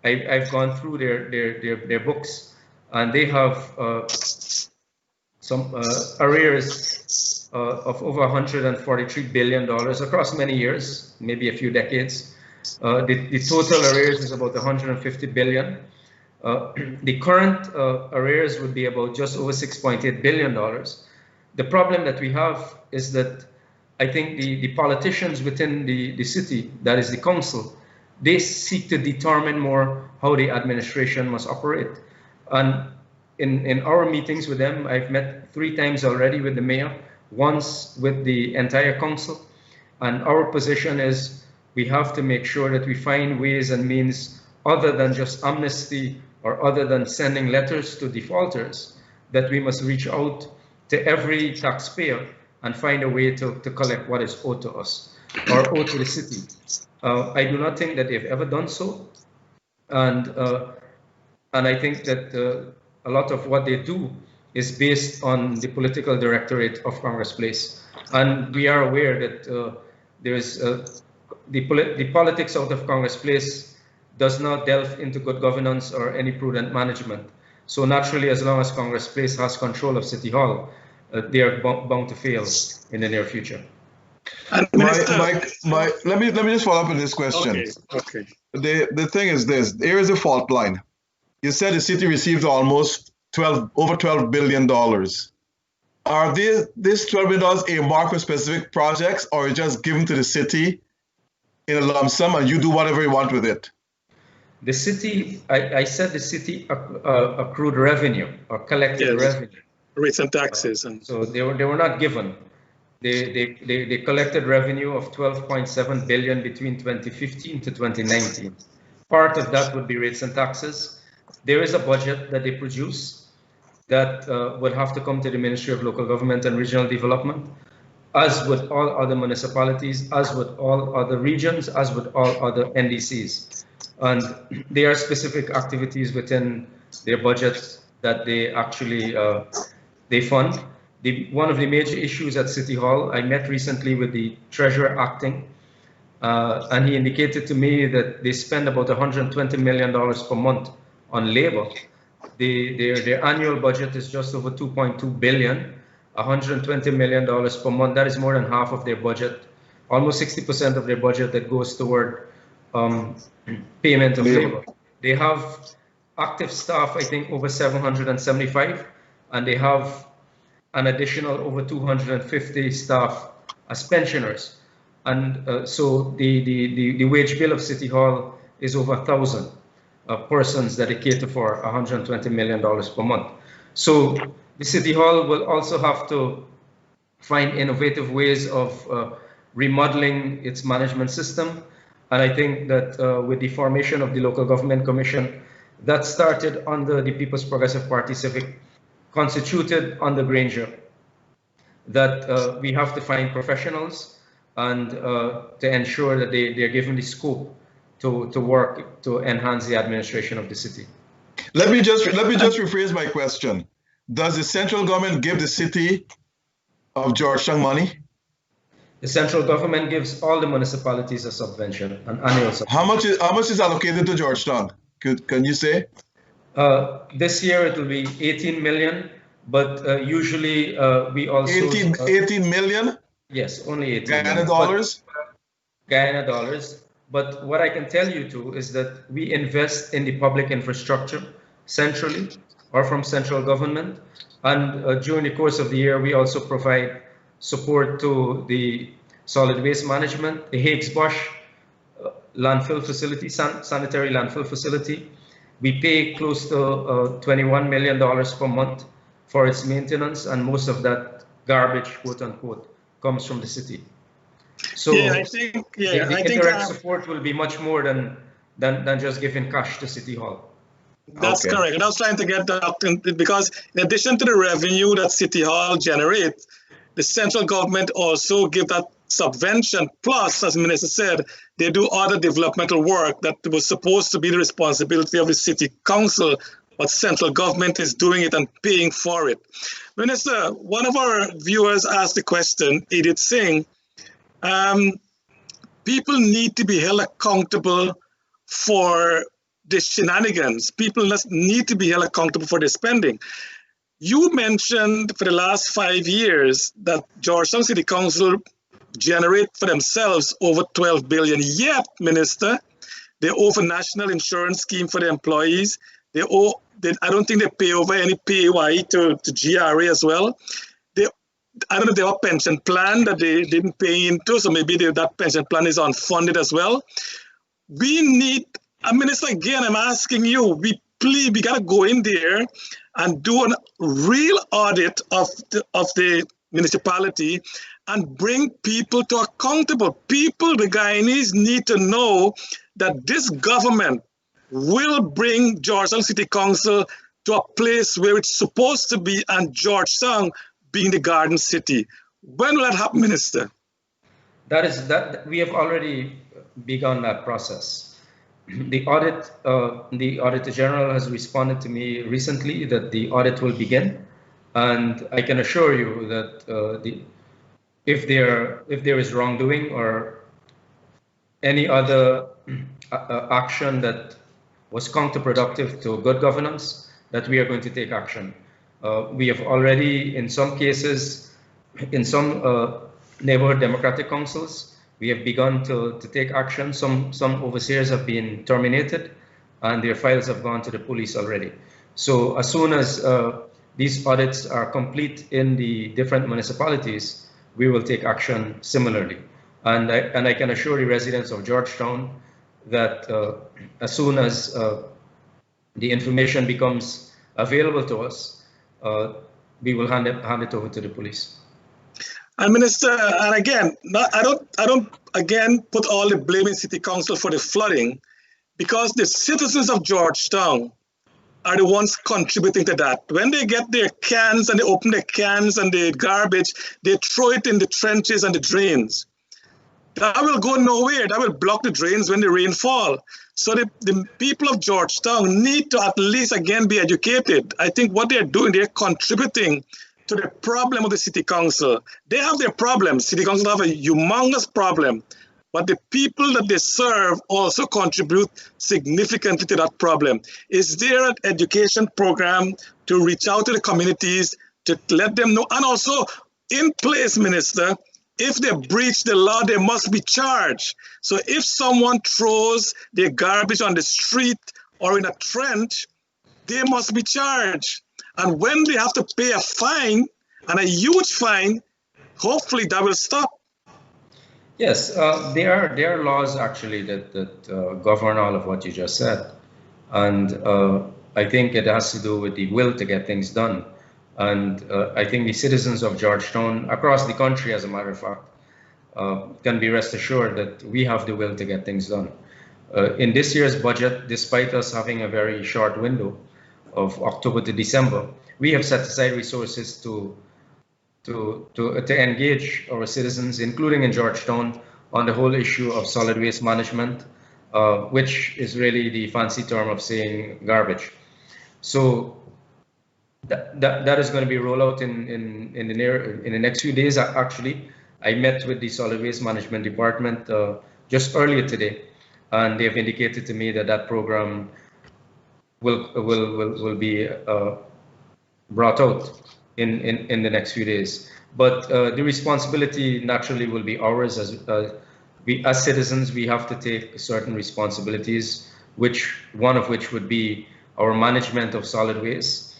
I've gone through their books, and they have some arrears of over $143 billion across many years, maybe a few decades. The total arrears is about $150 billion. The current arrears would be about just over $6.8 billion. The problem that we have is that I think the politicians within the city, that is the council, they seek to determine more how the administration must operate. And in our meetings with them, I've met 3 times already with the mayor, once with the entire council. And our position is we have to make sure that we find ways and means other than just amnesty or other than sending letters to defaulters, that we must reach out to every taxpayer and find a way to collect what is owed to us or owed to the city. I do not think that they've ever done so. And I think that a lot of what they do is based on the political directorate of Congress Place. And we are aware that there is the politics out of Congress Place does not delve into good governance or any prudent management. So naturally, as long as Congress Place has control of City Hall, they are bound to fail in the near future. And let me just follow up on this question. Okay. The thing is this: here is a fault line. You said the city received almost over $12 billion. Are this $12 billion earmarked for specific projects, or just given to the city in a lump sum and you do whatever you want with it? The city, I said the city accrued revenue or collected revenue. Rates and taxes. So they were not given. They collected revenue of $12.7 billion between 2015 to 2019. Part of that would be rates and taxes. There is a budget that they produce that would have to come to the Ministry of Local Government and Regional Development, as would all other municipalities, as would all other regions, as would all other NDCs. And there are specific activities within their budgets that they actually they fund. One of the major issues at City Hall, I met recently with the Treasurer acting, and he indicated to me that they spend about $120 million per month on labor. Their annual budget is just over $2.2 billion, $120 million per month. That is more than half of their budget, almost 60% of their budget that goes toward payment of labor. They have active staff, I think, over 775, and they have an additional over 250 staff as pensioners. And so the wage bill of City Hall is over 1,000 persons that it cater for $120 million per month. So the City Hall will also have to find innovative ways of remodeling its management system. And I think that with the formation of the Local Government Commission, that started under the People's Progressive Party Civic, constituted under Granger, that we have to find professionals and to ensure that they're given the scope to work to enhance the administration of the city. Let me just rephrase my question. Does the central government give the city of Georgetown money? The central government gives all the municipalities a subvention, an annual subvention. How much is allocated to Georgetown? Can you say? This year it will be 18 million, but usually we also 18 million? Yes, only 18 Guyana million. dollars? Guyana dollars. But what I can tell you too is that we invest in the public infrastructure centrally or from central government. And during the course of the year, we also provide support to the solid waste management, the Higgs-Bosch landfill facility, sanitary landfill facility. We pay close to $21 million per month for its maintenance, and most of that garbage, quote unquote, comes from the city. So yeah, I think the indirect support will be much more than just giving cash to City Hall. That's correct. And I was trying to get that because in addition to the revenue that City Hall generates, the central government also give that subvention. Plus, as the minister said, they do other developmental work that was supposed to be the responsibility of the city council, but central government is doing it and paying for it. Minister, one of our viewers asked the question, Edith Singh, people need to be held accountable for the shenanigans. People need to be held accountable for their spending. You mentioned for the last 5 years that Georgetown City Council generate for themselves over 12 billion. Yet, Minister, they owe a national insurance scheme for the employees. I don't think they pay over any PAYE to GRA as well. I don't know if they have a pension plan that they didn't pay into, so maybe that pension plan is unfunded as well. We need, Minister, again, I'm asking you, we got to go in there and do a real audit of the municipality and bring people to accountable. People, the Guyanese, need to know that this government will bring Georgetown City Council to a place where it's supposed to be, and Georgetown being the garden city. When will that happen, Minister? That we have already begun that process. The Auditor General has responded to me recently that the audit will begin, and I can assure you that if there is wrongdoing or any other action that was counterproductive to good governance, that we are going to take action. We have already, in some cases, in some neighborhood democratic councils, we have begun to take action. Some overseers have been terminated and their files have gone to the police already. So as soon as these audits are complete in the different municipalities, we will take action similarly. And I can assure the residents of Georgetown that as soon as the information becomes available to us, we will hand it over to the police. And Minister, and again, I don't again put all the blame in City Council for the flooding, because the citizens of Georgetown are the ones contributing to that. When they get their cans and they open their cans and the garbage, they throw it in the trenches and the drains. That will go nowhere. That will block the drains when the rain fall. So the people of Georgetown need to at least again be educated. I think what they're doing, they're contributing to the problem of the City Council. They have their problems. City Council have a humongous problem, but the people that they serve also contribute significantly to that problem. Is there an education program to reach out to the communities to let them know? And also in place, Minister, if they breach the law, they must be charged. So if someone throws their garbage on the street or in a trench, they must be charged. And when they have to pay a fine, and a huge fine. Hopefully that will stop. Yes, there are laws actually that govern all of what you just said, and I think it has to do with the will to get things done. And I think the citizens of Georgetown, across the country, as a matter of fact, can be rest assured that we have the will to get things done. In this year's budget, despite us having a very short window of October to December, we have set aside resources to engage our citizens, including in Georgetown, on the whole issue of solid waste management, which is really the fancy term of saying garbage. So that is going to be rolled out in the next few days. Actually, I met with the solid waste management department just earlier today, and they have indicated to me that that program will be brought out in the next few days. But the responsibility naturally will be ours as citizens. We have to take certain responsibilities, one of which would be our management of solid waste.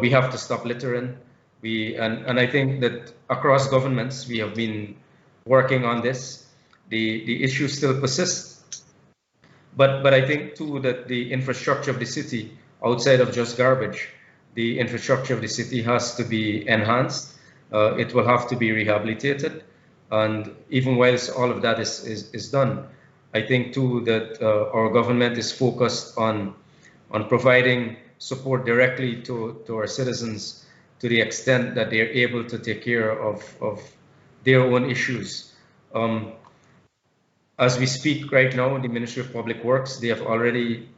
We have to stop littering. And I think that across governments we have been working on this. The issue still persists, but I think too that the infrastructure of the city, outside of just garbage, the infrastructure of the city has to be enhanced. It will have to be rehabilitated, and even whilst all of that is done, I think too that our government is focused on providing support directly to our citizens to the extent that they're able to take care of their own issues. As we speak right now, the Ministry of Public Works, they have already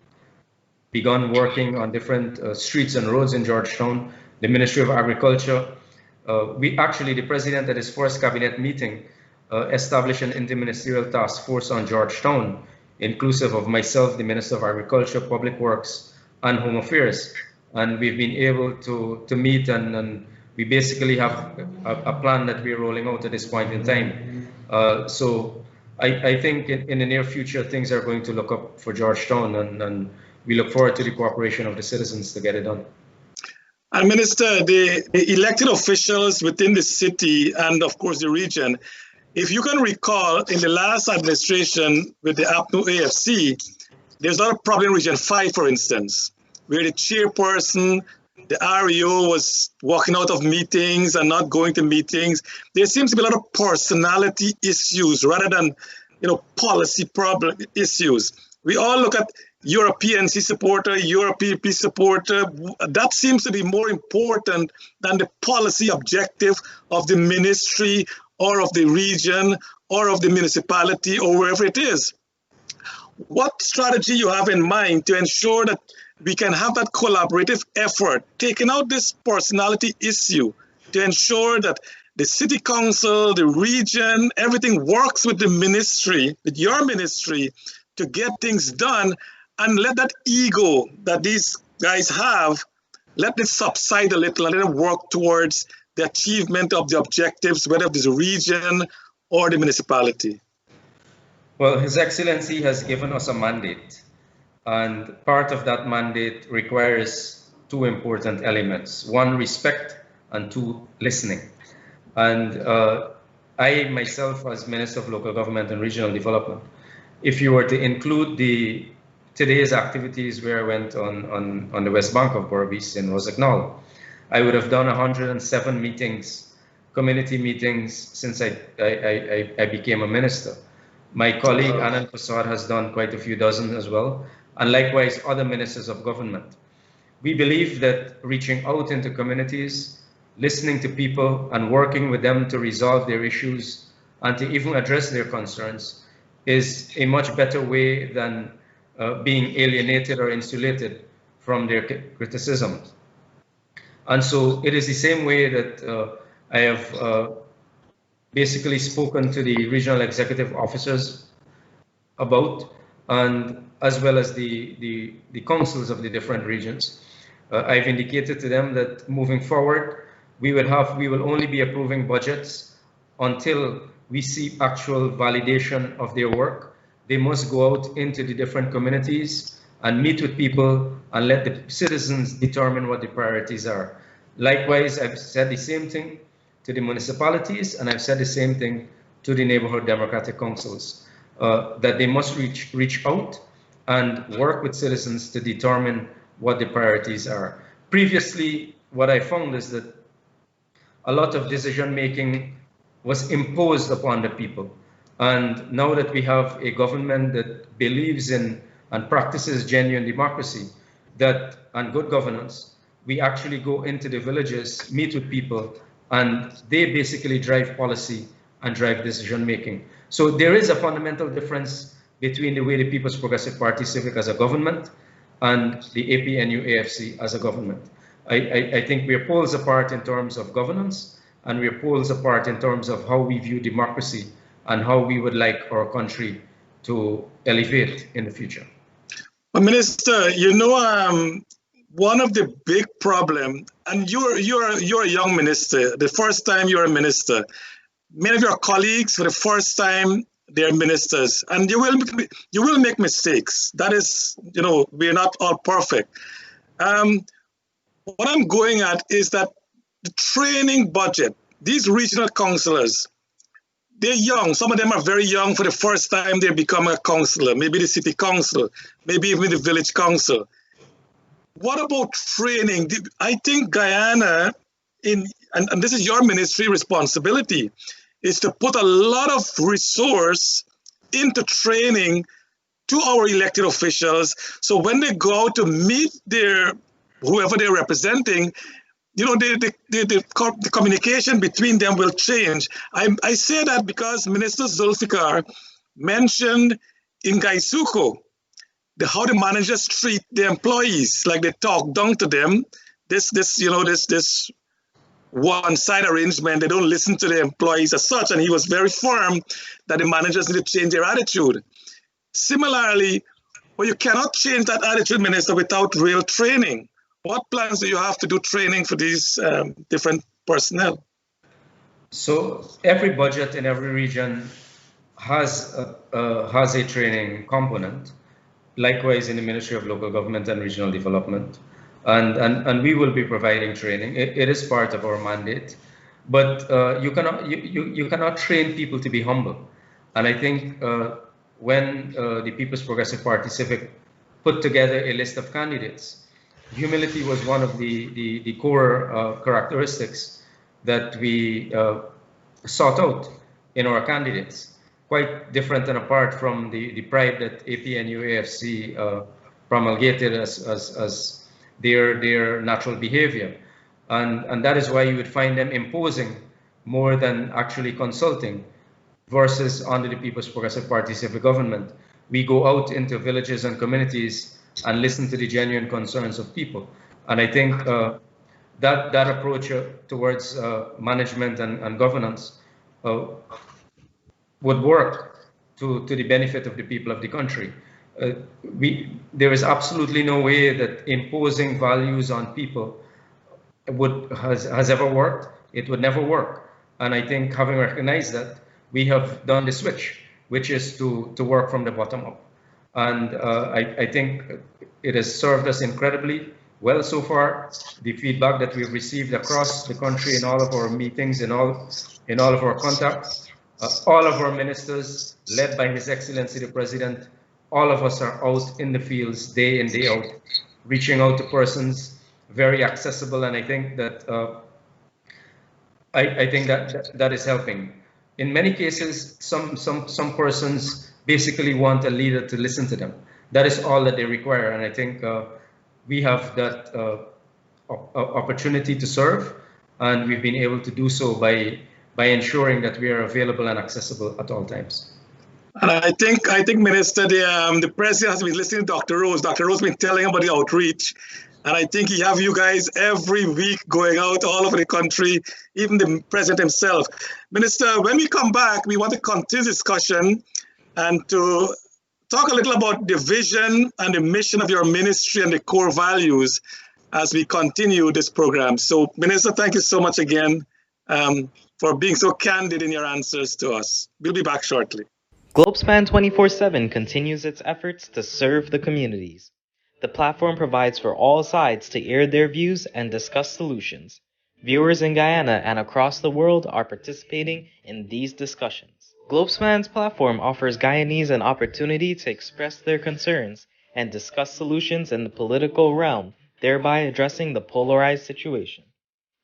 begun working on different streets and roads in Georgetown. The Ministry of Agriculture, the President at his first cabinet meeting established an interministerial task force on Georgetown, inclusive of myself, the Minister of Agriculture, Public Works, and Home Affairs. And we've been able to meet, and we basically have a plan that we're rolling out at this point in time. So I think in the near future, things are going to look up for Georgetown, and we look forward to the cooperation of the citizens to get it done. And Minister, the elected officials within the city and of course the region, if you can recall in the last administration with the APNU AFC, there's not a problem in Region 5, for instance, where the chairperson, the REO was walking out of meetings and not going to meetings. There seems to be a lot of personality issues rather than, policy problem issues. We all look at European supporter, European peace supporter. That seems to be more important than the policy objective of the ministry or of the region or of the municipality or wherever it is. What strategy you have in mind to ensure that we can have that collaborative effort, taking out this personality issue, to ensure that the city council, the region, everything works with the ministry, with your ministry, to get things done, and let that ego that these guys have, let it subside a little and let it work towards the achievement of the objectives, whether it's the region or the municipality? Well, His Excellency has given us a mandate, and part of that mandate requires two important elements. One, respect, and two, listening. And I myself, as Minister of Local Government and Regional Development, if you were to include today's activities where I went on the west bank of Berbice in Rosignol, I would have done 107 meetings, community meetings, since I became a minister. My colleague Anand Prasad has done quite a few dozen as well, and likewise other ministers of government. We believe that reaching out into communities, listening to people and working with them to resolve their issues and to even address their concerns is a much better way than being alienated or insulated from their criticisms. And so it is the same way that I have basically spoken to the regional executive officers about, and as well as the councils of the different regions. I've indicated to them that moving forward, we will only be approving budgets until we see actual validation of their work. They must go out into the different communities and meet with people and let the citizens determine what the priorities are. Likewise, I've said the same thing to the municipalities, and I've said the same thing to the neighborhood democratic councils, that they must reach out and work with citizens to determine what the priorities are. Previously, what I found is that a lot of decision making was imposed upon the people. And now that we have a government that believes in and practices genuine democracy and good governance, we actually go into the villages, meet with people, and they basically drive policy and drive decision making. So there is a fundamental difference between the way the People's Progressive Party Civic as a government and the APNU-AFC as a government. I think we're poles apart in terms of governance, and we're poles apart in terms of how we view democracy and how we would like our country to elevate in the future. Well, Minister, one of the big problems, and you're a young minister, the first time you're a minister. Many of your colleagues, for the first time, they're ministers, and you will make mistakes. That is, we're not all perfect. What I'm going at is that the training budget, these regional councillors, they're young. Some of them are very young for the first time they become a councillor, maybe the city council, maybe even the village council. What about training? I think Guyana, and this is your ministry responsibility, is to put a lot of resource into training to our elected officials. So when they go out to meet whoever they're representing, the communication between them will change. I say that because Minister Zulfikar mentioned in Gaisuko how the managers treat the employees, like they talk down to them. This one-side arrangement, they don't listen to the employees as such, and he was very firm that the managers need to change their attitude. Similarly, you cannot change that attitude, Minister, without real training. What plans do you have to do training for these different personnel? So every budget in every region has a training component. Likewise, in the Ministry of Local Government and Regional Development, and we will be providing training. It is part of our mandate, but you cannot train people to be humble. And I think when the People's Progressive Party Civic put together a list of candidates, humility was one of the core characteristics that we sought out in our candidates. Quite different and apart from the pride that APNU-AFC promulgated as their natural behavior. And that is why you would find them imposing more than actually consulting, versus under the People's Progressive Party Civic government. We go out into villages and communities and listen to the genuine concerns of people. And I think that approach towards management and governance would work to the benefit of the people of the country. There is absolutely no way that imposing values on people has ever worked. It would never work. And I think, having recognized that, we have done the switch, which is to work from the bottom up. And I think it has served us incredibly well so far. The feedback that we've received across the country in all of our meetings, in all of our contacts, all of our ministers, led by His Excellency the President, all of us are out in the fields day in, day out, reaching out to persons, very accessible, and I think that that is helping. In many cases, some persons basically want a leader to listen to them. That is all that they require, and I think we have that opportunity to serve, and we've been able to do so by ensuring that we are available and accessible at all times. And I think, Minister, the President has been listening to Dr. Rose. Dr. Rose has been telling about the outreach, and I think he have you guys every week going out all over the country, even the President himself. Minister, when we come back, we want to continue discussion and to talk a little about the vision and the mission of your ministry and the core values as we continue this program. So, Minister, thank you so much again for being so candid in your answers to us. We'll be back shortly. Globespan 24x7 continues its efforts to serve the communities. The platform provides for all sides to air their views and discuss solutions. Viewers in Guyana and across the world are participating in these discussions. Globespan's platform offers Guyanese an opportunity to express their concerns and discuss solutions in the political realm, thereby addressing the polarized situation.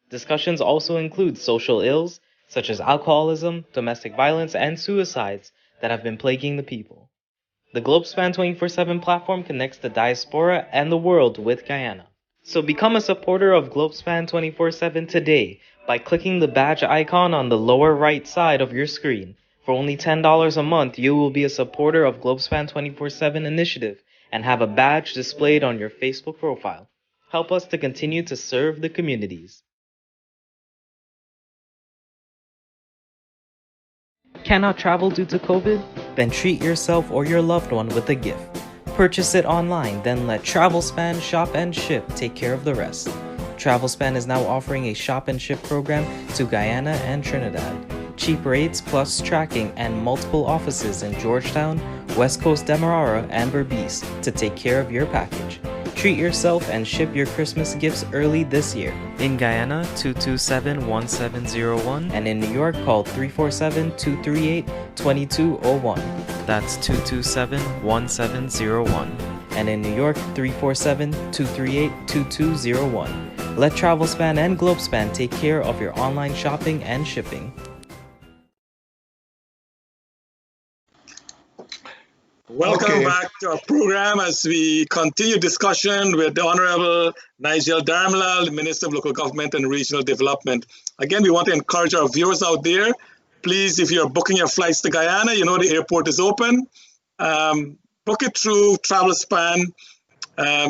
Discussions also include social ills, such as alcoholism, domestic violence, and suicides that have been plaguing the people. The Globespan 24x7 platform connects the diaspora and the world with Guyana. So become a supporter of Globespan 24x7 today by clicking the badge icon on the lower right side of your screen. For only $10 a month, you will be a supporter of Globespan 24x7 initiative and have a badge displayed on your Facebook profile. Help us to continue to serve the communities. Cannot travel due to COVID? Then treat yourself or your loved one with a gift. Purchase it online, then let TravelSpan Shop and Ship take care of the rest. TravelSpan is now offering a shop and ship program to Guyana and Trinidad. Cheap rates plus tracking and multiple offices in Georgetown, West Coast Demerara, and Berbice to take care of your package. Treat yourself and ship your Christmas gifts early this year. In Guyana, 227-1701, and in New York, call 347-238-2201. That's 227-1701. And in New York, 347-238-2201. Let TravelSpan and Globespan take care of your online shopping and shipping. Welcome back to our program as we continue discussion with the Honorable Nigel Dharamlall, the Minister of Local Government and Regional Development. Again, we want to encourage our viewers out there. Please, if you're booking your flights to Guyana, you know the airport is open. Book it through TravelSpan,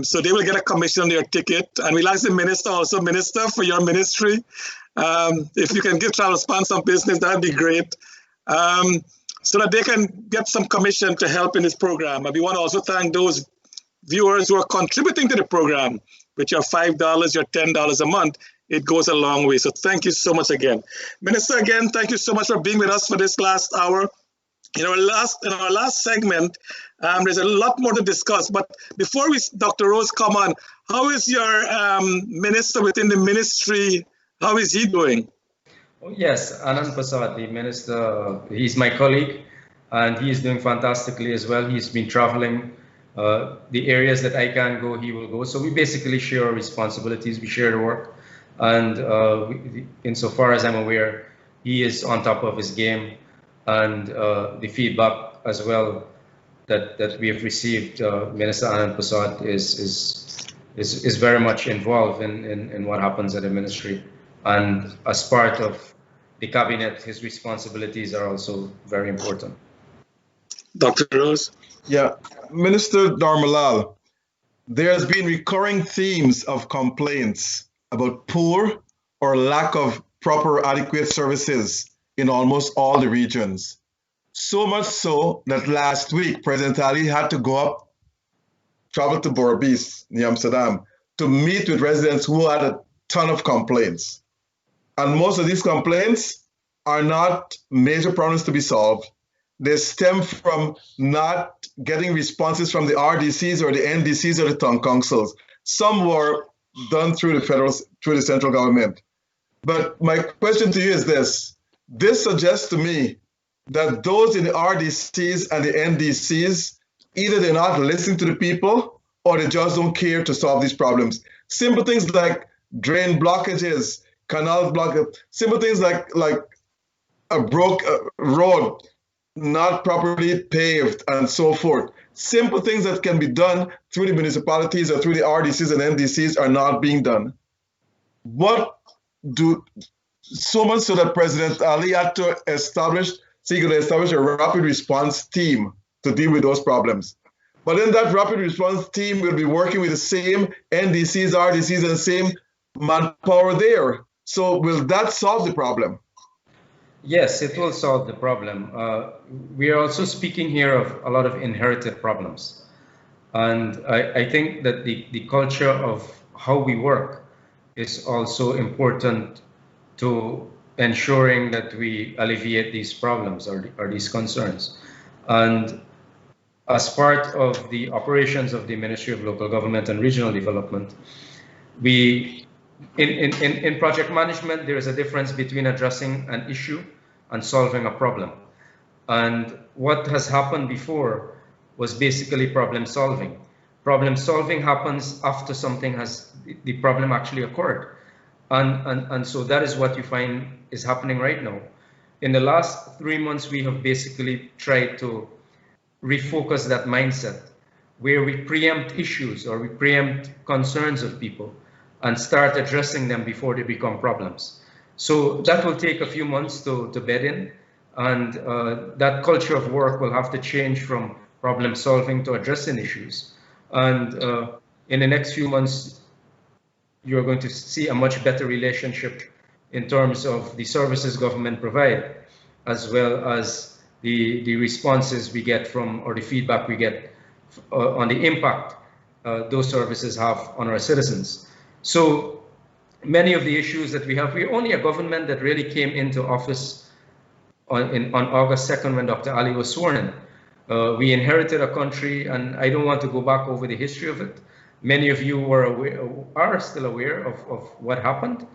so they will get a commission on their ticket. And we'll ask the Minister also, Minister, for your ministry. If you can give TravelSpan some business, that'd be great. So that they can get some commission to help in this program. And we want to also thank those viewers who are contributing to the program with your $5, your $10 a month. It goes a long way. So thank you so much again. Minister, again, thank you so much for being with us for this last hour. In our last segment, there's a lot more to discuss. But before Dr. Rose, come on, how is your minister within the ministry? How is he doing? Oh, yes, Anand Prasad, the minister, he's my colleague, and he is doing fantastically as well. He's been traveling. The areas that I can go, he will go. So we basically share our responsibilities, we share the work. And insofar as I'm aware, he is on top of his game. And the feedback as well that we have received, Minister Anand Prasad is very much involved in what happens at the ministry. And as part of the cabinet, his responsibilities are also very important. Dr. Rose? Yeah, Minister Dharamlall, there has been recurring themes of complaints about poor or lack of proper adequate services in almost all the regions. So much so that last week, President Ali had to travel to Berbice, near Amsterdam, to meet with residents who had a ton of complaints. And most of these complaints are not major problems to be solved. They stem from not getting responses from the RDCs or the NDCs or the town councils. Some were done through the central government. But my question to you is this. This suggests to me that those in the RDCs and the NDCs, either they're not listening to the people or they just don't care to solve these problems. Simple things like drain blockages, canal blockage, simple things like a broke road not properly paved and so forth. Simple things that can be done through the municipalities or through the RDCs and NDCs are not being done. So much so that President Ali had to establish a rapid response team to deal with those problems. But then that rapid response team will be working with the same NDCs, RDCs, and the same manpower there. So will that solve the problem? Yes, it will solve the problem. We are also speaking here of a lot of inherited problems. And I think that the culture of how we work is also important to ensuring that we alleviate these problems or these concerns. And as part of the operations of the Ministry of Local Government and Regional Development, we in project management, there is a difference between addressing an issue and solving a problem. And what has happened before was basically problem solving. Problem solving happens after something has, the problem actually occurred. And so that is what you find is happening right now. In the last 3 months, we have basically tried to refocus that mindset where we preempt issues or we preempt concerns of people and start addressing them before they become problems. So that will take a few months to bed in, and that culture of work will have to change from problem solving to addressing issues. And in the next few months, you're going to see a much better relationship in terms of the services government provide, as well as the responses we get from, or the feedback we get on the impact those services have on our citizens. So many of the issues that we have, we're only a government that really came into office on August 2nd when Dr. Ali was sworn in. We inherited a country, and I don't want to go back over the history of it. Many of you are still aware of what happened,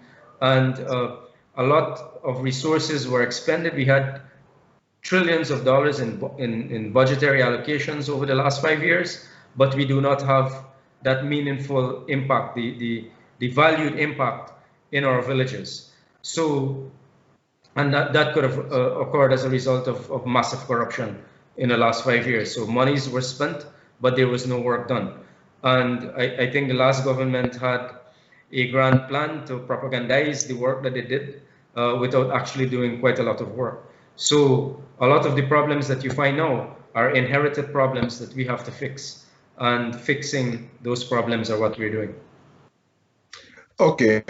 and a lot of resources were expended. We had trillions of dollars in budgetary allocations over the last 5 years, but we do not have that meaningful impact, the valued impact in our villages. So, and that could have occurred as a result of massive corruption in the last 5 years. So monies were spent, but there was no work done. And I think the last government had a grand plan to propagandize the work that they did without actually doing quite a lot of work. So a lot of the problems that you find now are inherited problems that we have to fix, and fixing those problems are what we're doing. Okay.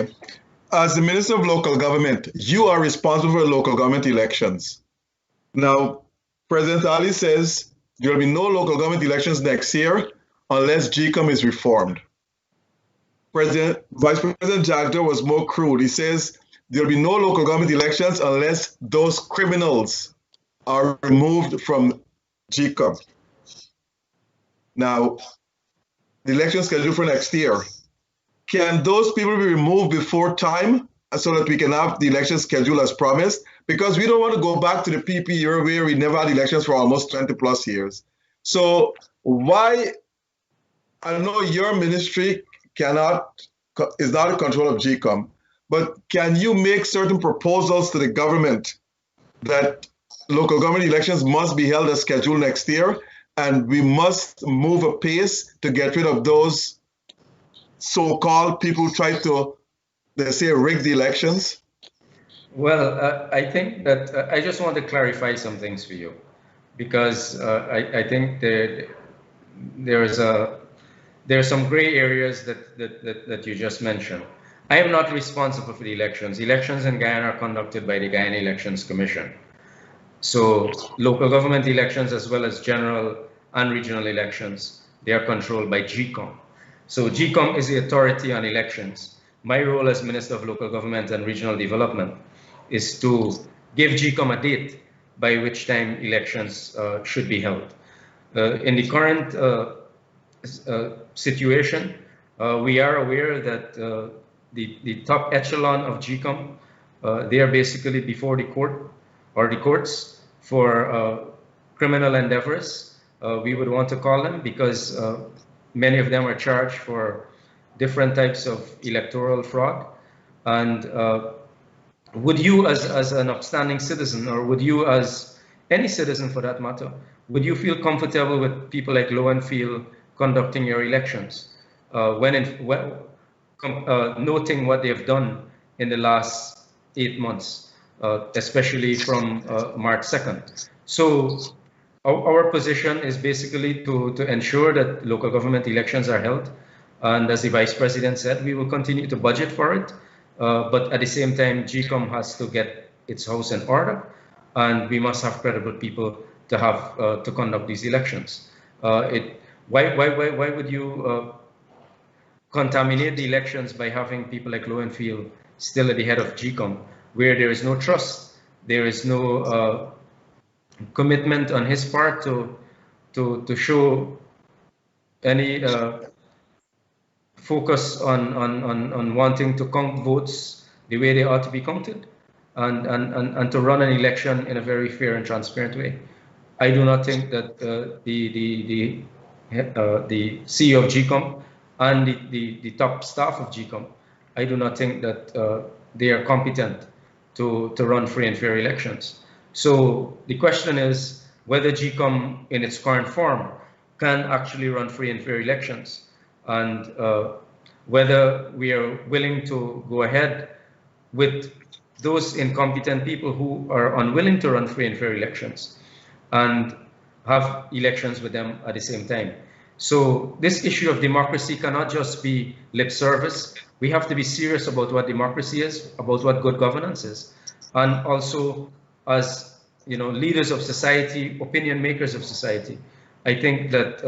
As the Minister of Local Government, you are responsible for local government elections. Now, President Ali says there will be no local government elections next year unless GCOM is reformed. Vice President Jagdar was more crude. He says there will be no local government elections unless those criminals are removed from GCOM. Now, the election scheduled for next year, can those people be removed before time so that we can have the election scheduled as promised? Because we don't want to go back to the PP era where we never had elections for almost 20 plus years. So why, I know your ministry is not in control of GCOM, but can you make certain proposals to the government that local government elections must be held as scheduled next year, and we must move apace to get rid of those so-called people who try to, they say, rig the elections? Well, I think that I just want to clarify some things for you, because I think there are some gray areas that you just mentioned. I am not responsible for the elections. Elections in Guyana are conducted by the Guyana Elections Commission. So local government elections, as well as general and regional elections, they are controlled by GCOM. So GCOM is the authority on elections. My role as Minister of Local Government and Regional Development is to give GCOM a date by which time elections should be held. In the current situation, we are aware that the top echelon of GCOM, they are basically before the court or the courts for criminal endeavors, we would want to call them, because many of them are charged for different types of electoral fraud. And would you as an upstanding citizen, or would you as any citizen for that matter, would you feel comfortable with people like Low and Feel conducting your elections, noting what they have done in the last 8 months, especially from March 2nd? So our position is basically to ensure that local government elections are held. And as the Vice President said, we will continue to budget for it. But at the same time, GCOM has to get its house in order, and we must have credible people to have to conduct these elections. Why would you contaminate the elections by having people like Low and Feel still at the head of GCOM, where there is no trust, there is no commitment on his part to show any focus on wanting to count votes the way they ought to be counted, and to run an election in a very fair and transparent way. I do not think that the CEO of GCOM and the top staff of GCOM, I do not think that they are competent to run free and fair elections. So the question is whether GCOM in its current form can actually run free and fair elections, and whether we are willing to go ahead with those incompetent people who are unwilling to run free and fair elections and have elections with them at the same time. So this issue of democracy cannot just be lip service. We have to be serious about what democracy is, about what good governance is, and also as leaders of society, opinion makers of society. I think that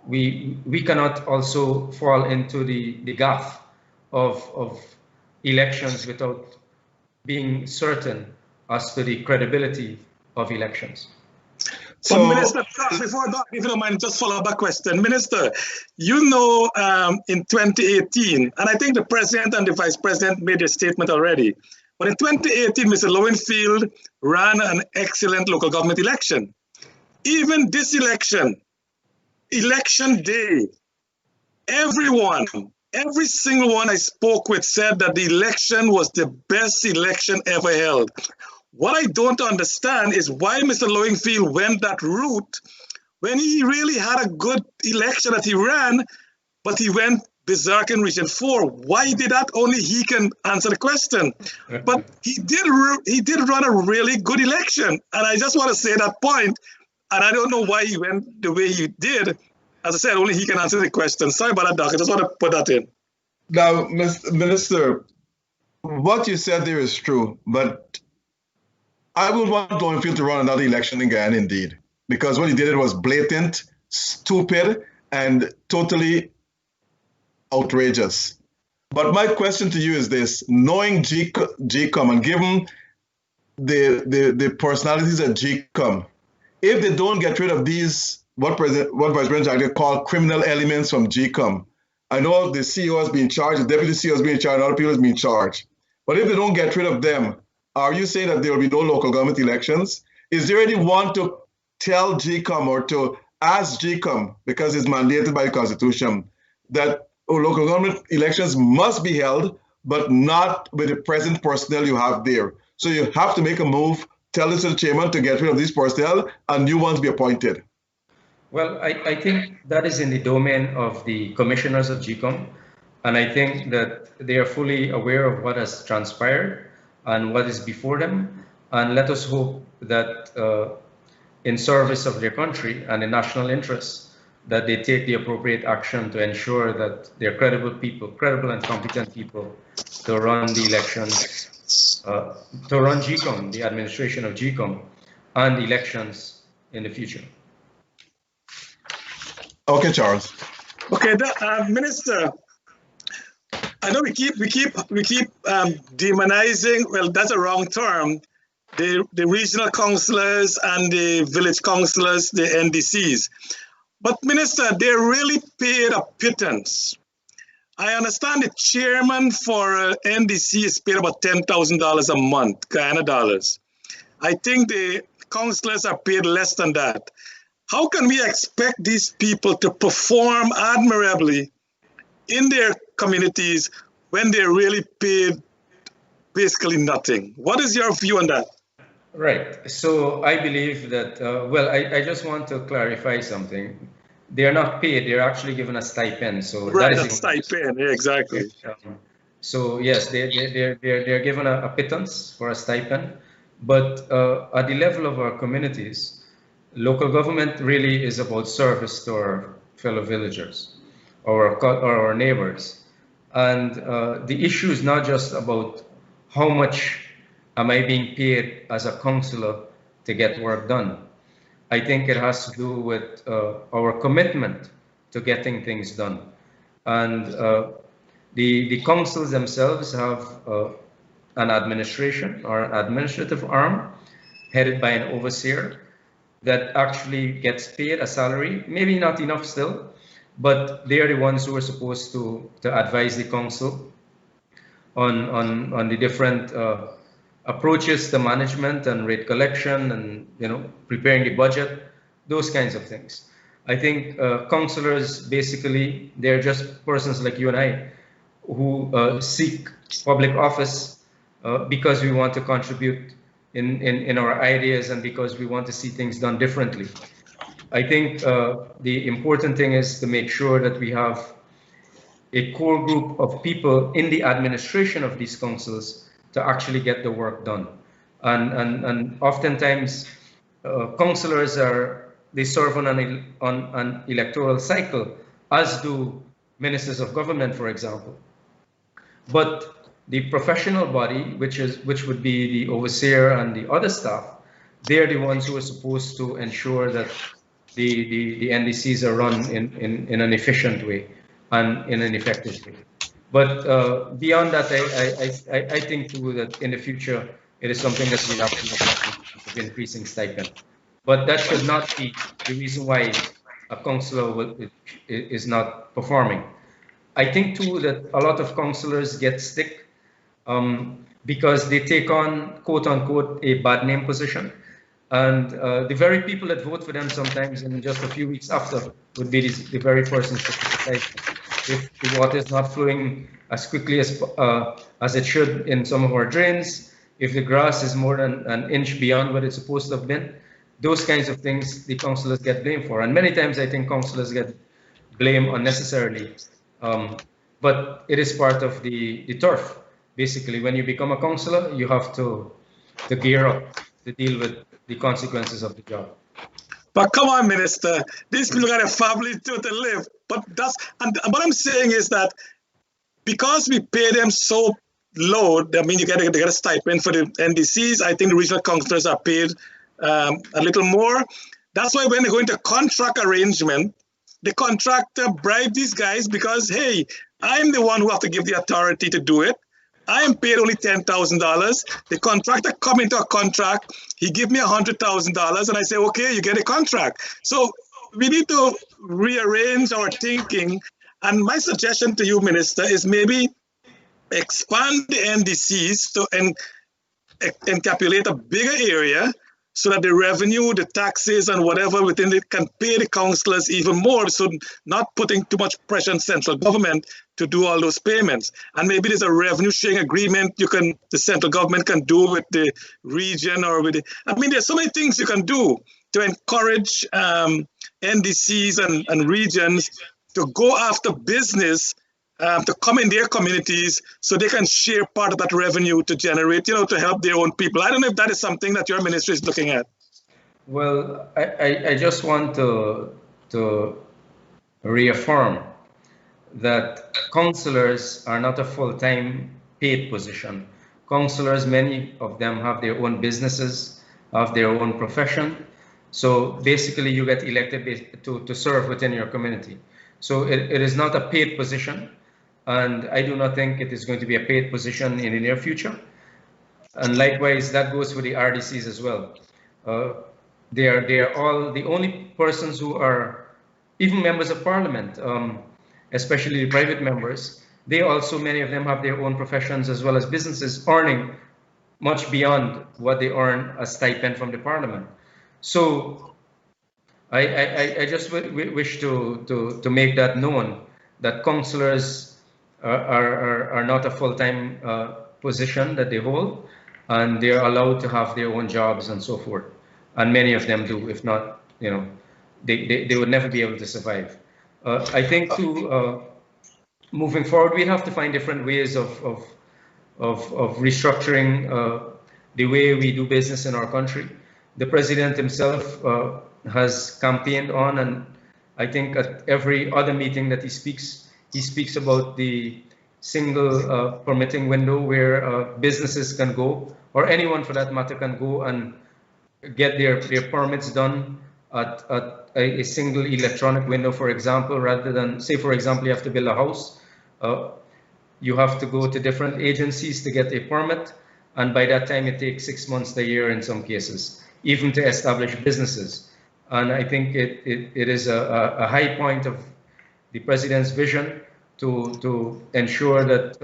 we cannot also fall into the gaffe of elections without being certain as to the credibility of elections. So, Minister, before that, if you don't mind, just follow up a question. Minister, in 2018, and I think the President and the Vice President made a statement already, but in 2018, Mr. Lowenfield ran an excellent local government election. Even this election day, every single one I spoke with said that the election was the best election ever held. What I don't understand is why Mr. Lowenfield went that route when he really had a good election that he ran, but he went berserk in Region 4. Why did that? Only he can answer the question. But he did run a really good election, and I just want to say that point, and I don't know why he went the way he did. As I said, only he can answer the question. Sorry about that, Doc. I just want to put that in. Now, Minister, what you said there is true, but I would want Lowenfield to run another election in Guyana, indeed, because what he did was blatant, stupid, and totally outrageous. But my question to you is this: knowing GCOM and given the personalities at GCOM, if they don't get rid of these, what Vice President Jagdeo called criminal elements from GCOM, I know the CEO has been charged, the deputy CEO has been charged, and other people has been charged. But if they don't get rid of them, are you saying that there will be no local government elections? Is there anyone to tell GCOM or to ask GCOM, because it's mandated by the Constitution, that local government elections must be held, but not with the present personnel you have there? So you have to make a move, tell this to the chairman to get rid of these personnel and new ones be appointed. Well, I think that is in the domain of the commissioners of GCOM, and I think that they are fully aware of what has transpired and what is before them, and let us hope that in service of their country and the national interests, that they take the appropriate action to ensure that they're credible and competent people to run the elections, to run GCOM, the administration of GCOM, and elections in the future. Okay, Charles. Okay, Minister, I know we keep demonizing. Well, that's a wrong term. The regional councillors and the village councillors, the NDCs. But Minister, they're really paid a pittance. I understand the chairman for NDC is paid about $10,000 a month, Guyana dollars. I think the councillors are paid less than that. How can we expect these people to perform admirably in their communities when they're really paid basically nothing? What is your view on that? Right. So I believe that, I just want to clarify something. They're not paid, they're actually given a stipend. So right, that is a stipend, yeah, exactly. So yes, they're given a pittance for a stipend, but at the level of our communities, local government really is about service to our fellow villagers or our neighbors. And the issue is not just about how much am I being paid as a councillor to get work done. I think it has to do with our commitment to getting things done. And the councils themselves have an administration or an administrative arm headed by an overseer that actually gets paid a salary, maybe not enough still, but they are the ones who are supposed to advise the council on the different approaches to management and rate collection and preparing the budget, those kinds of things. I think councillors, basically, they're just persons like you and I who seek public office because we want to contribute in our ideas and because we want to see things done differently. I think the important thing is to make sure that we have a core group of people in the administration of these councils to actually get the work done. And oftentimes, councillors they serve on an electoral cycle, as do ministers of government, for example. But the professional body, which would be the overseer and the other staff, they're the ones who are supposed to ensure that the NDCs are run in an efficient way and in an effective way. But beyond that, I think too that in the future it is something that we have to look at of increasing stipend. But that should not be the reason why a councillor is not performing. I think too that a lot of councillors get stick because they take on, quote unquote, a bad name position. And the very people that vote for them sometimes in just a few weeks after would be the very persons to criticize them. If the water is not flowing as quickly as it should in some of our drains, if the grass is more than an inch beyond what it's supposed to have been, those kinds of things the councillors get blamed for. And many times I think councillors get blamed unnecessarily. But it is part of the turf. Basically, when you become a councillor, you have to gear up to deal with the consequences of the job. But come on, Minister, these people got a family too to live. But and what I'm saying is that because we pay them so low, I mean, they get a stipend for the NDCs. I think the regional councillors are paid a little more. That's why when they go into contract arrangement, the contractor bribe these guys because, hey, I'm the one who have to give the authority to do it. I am paid only $10,000. The contractor come into a contract, he give me $100,000 and I say, okay, you get a contract. So we need to rearrange our thinking. And my suggestion to you, Minister, is maybe expand the NDCs to encapsulate a bigger area so that the revenue, the taxes and whatever within it can pay the councillors even more, so not putting too much pressure on central government to do all those payments. And maybe there's a revenue sharing agreement the central government can do with the region or with I mean, there's so many things you can do to encourage NDCs and regions to go after business, to come in their communities so they can share part of that revenue to generate, to help their own people. I don't know if that is something that your ministry is looking at. Well, I just want to reaffirm that councillors are not a full-time paid position. Councillors, many of them have their own businesses, have their own profession. So basically you get elected to serve within your community. So it is not a paid position. And I do not think it is going to be a paid position in the near future. And likewise, that goes for the RDCs as well. They are all the only persons who are even members of parliament, especially the private members. They also, many of them have their own professions as well as businesses, earning much beyond what they earn as stipend from the parliament. So I just wish to make that known, that councillors are not a full-time position that they hold, and they're allowed to have their own jobs and so forth. And many of them do. If not, they would never be able to survive. I think moving forward, we have to find different ways of restructuring the way we do business in our country. The president himself has campaigned on, and I think at every other meeting that he speaks about the single permitting window where businesses can go, or anyone for that matter can go and get their permits done at a single electronic window, for example, rather than, say, for example, you have to build a house. You have to go to different agencies to get a permit, and by that time it takes 6 months to a year in some cases, even to establish businesses. And I think it is a high point of the president's vision to ensure that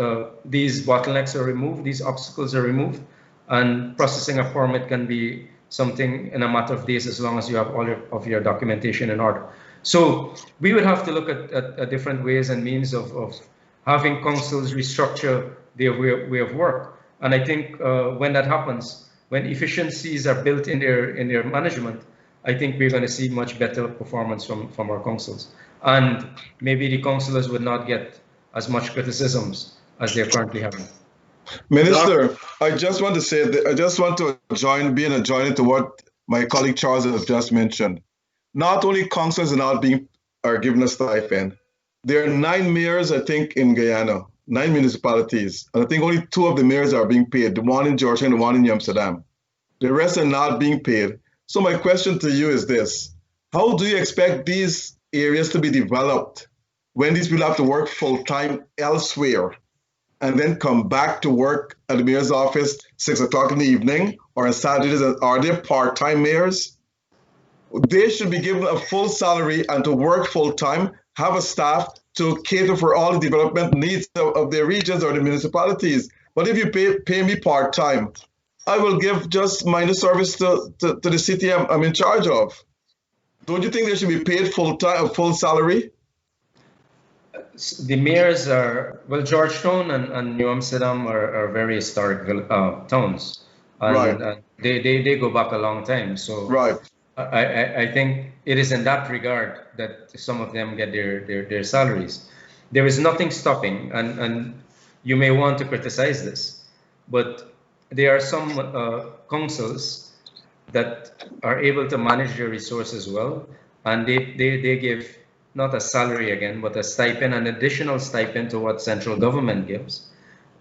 these bottlenecks are removed, these obstacles are removed, and processing a permit can be something in a matter of days as long as you have all of your documentation in order. So we would have to look at different ways and means of having councils restructure their way of work. And I think when that happens, when efficiencies are built in their management, I think we're going to see much better performance from our councils. And maybe the councillors would not get as much criticisms as they're currently having. Minister, I just want to say that I just want to be an adjoining to what my colleague Charles has just mentioned. Not only councillors are given a stipend. There are 9 mayors, I think, in Guyana, 9 municipalities, and I think only 2 of the mayors are being paid, the one in Georgetown and the one in Amsterdam. The rest are not being paid. So my question to you is this: how do you expect these areas to be developed when these people have to work full-time elsewhere and then come back to work at the mayor's office 6 o'clock in the evening or on Saturdays? Are they part-time mayors? They should be given a full salary and to work full-time, have a staff to cater for all the development needs of their regions or the municipalities. But if you pay me part-time, I will give just minor service to the city I'm in charge of. Don't you think they should be paid full-time, full salary? The mayors are, well, Georgetown and New Amsterdam are very historic towns. And, right. They go back a long time. So right. I think it is in that regard that some of them get their salaries. There is nothing stopping, and you may want to criticize this, but there are some councils that are able to manage their resources well, and they give not a salary again, but a stipend, an additional stipend to what central government gives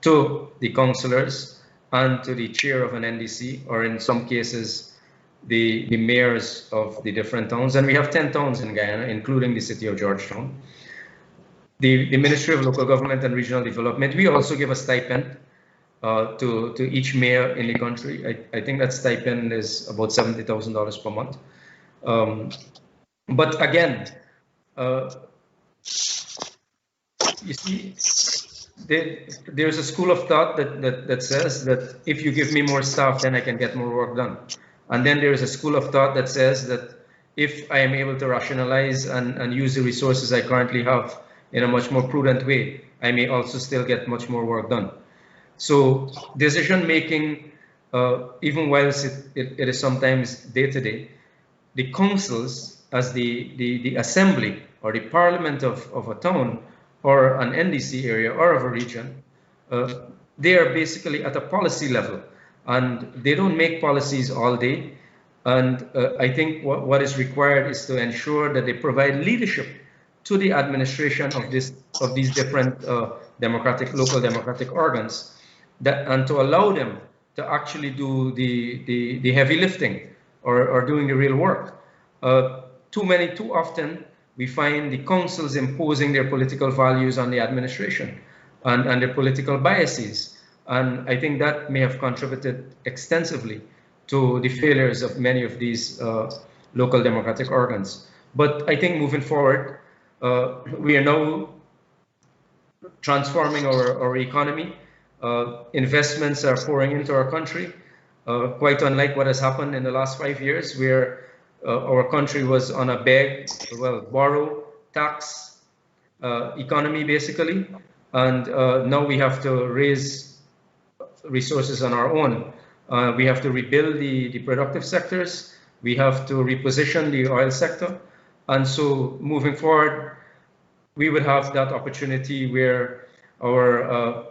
to the councillors and to the chair of an NDC, or in some cases, the mayors of the different towns. And we have 10 towns in Guyana, including the city of Georgetown. The Ministry of Local Government and Regional Development, we also give a stipend to each mayor in the country. I think that stipend is about $70,000 per month. But again, you see, there's a school of thought that says that if you give me more staff, then I can get more work done. And then there is a school of thought that says that if I am able to rationalize and use the resources I currently have in a much more prudent way, I may also still get much more work done. So decision making, even whilst it is sometimes day-to-day, the councils as the assembly or the parliament of a town or an NDC area or of a region, they are basically at a policy level. And they don't make policies all day. And I think what is required is to ensure that they provide leadership to the administration of these different local democratic organs, and to allow them to actually do the heavy lifting or doing the real work. Too often we find the councils imposing their political values on the administration and their political biases. And I think that may have contributed extensively to the failures of many of these local democratic organs. But I think moving forward, we are now transforming our economy. Investments are pouring into our country, quite unlike what has happened in the last 5 years, where our country was on a borrow, tax economy, basically. And now we have to raise resources on our own. We have to rebuild the productive sectors. We have to reposition the oil sector. And so moving forward, we would have that opportunity where our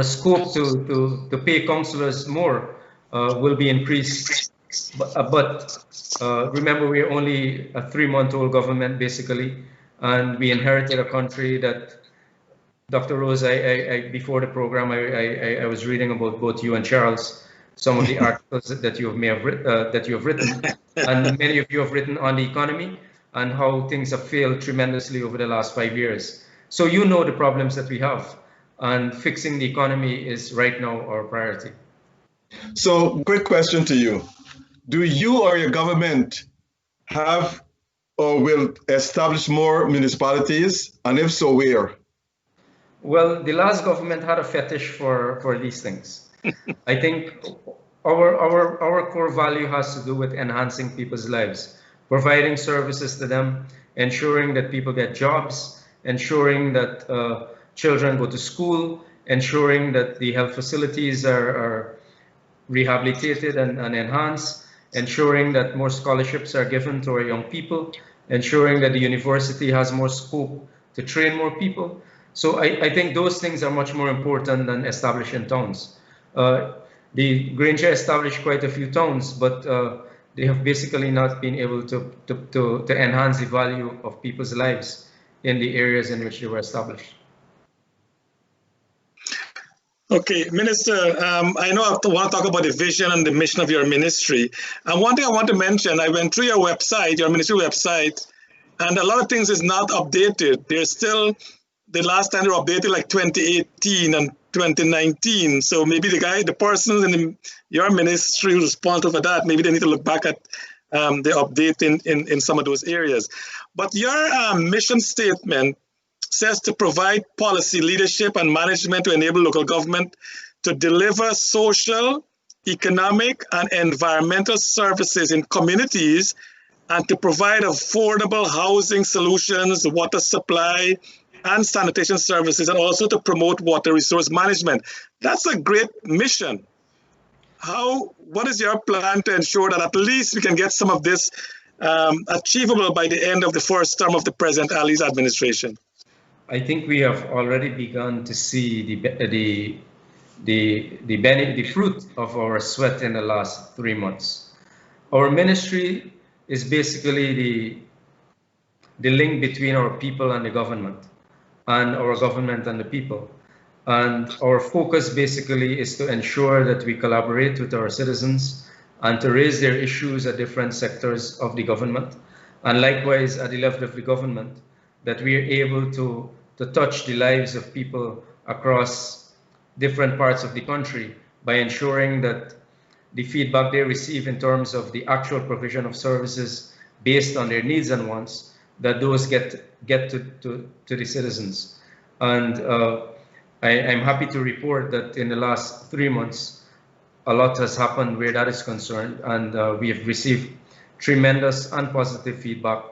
scope to pay councillors more will be increased. But remember, we're only a 3-month-old government, basically, and we inherited a country that, Dr. Rose, before the program, I was reading about both you and Charles, some of the articles that you have written, and many of you have written on the economy and how things have failed tremendously over the last 5 years. So you know the problems that we have, and fixing the economy is right now our priority. So, quick question to you. Do you or your government have or will establish more municipalities? And if so, where? Well, the last government had a fetish for these things. I think our core value has to do with enhancing people's lives, providing services to them, ensuring that people get jobs, ensuring that children go to school, ensuring that the health facilities are rehabilitated and enhanced, ensuring that more scholarships are given to our young people, ensuring that the university has more scope to train more people. So I think those things are much more important than establishing towns. The Granger established quite a few towns, but they have basically not been able to enhance the value of people's lives in the areas in which they were established. Okay, Minister, I know I want to talk about the vision and the mission of your ministry. And one thing I want to mention, I went through your website, your ministry website, and a lot of things is not updated. There's still, the last time they were updated like 2018 and 2019. So maybe the persons in your ministry responsible for that, maybe they need to look back at the update in some of those areas. But your mission statement says to provide policy leadership and management to enable local government to deliver social, economic, and environmental services in communities and to provide affordable housing solutions, water supply, and sanitation services, and also to promote water resource management. That's a great mission. What is your plan to ensure that at least we can get some of this achievable by the end of the first term of the President Ali's administration? I think we have already begun to see the fruit of our sweat in the last 3 months. Our ministry is basically the link between our people and the government, and our government and the people. And our focus basically is to ensure that we collaborate with our citizens and to raise their issues at different sectors of the government. And likewise, at the level of the government, that we are able to touch the lives of people across different parts of the country by ensuring that the feedback they receive in terms of the actual provision of services based on their needs and wants, that those get to the citizens. And I'm happy to report that in the last 3 months, a lot has happened where that is concerned, and we have received tremendous and positive feedback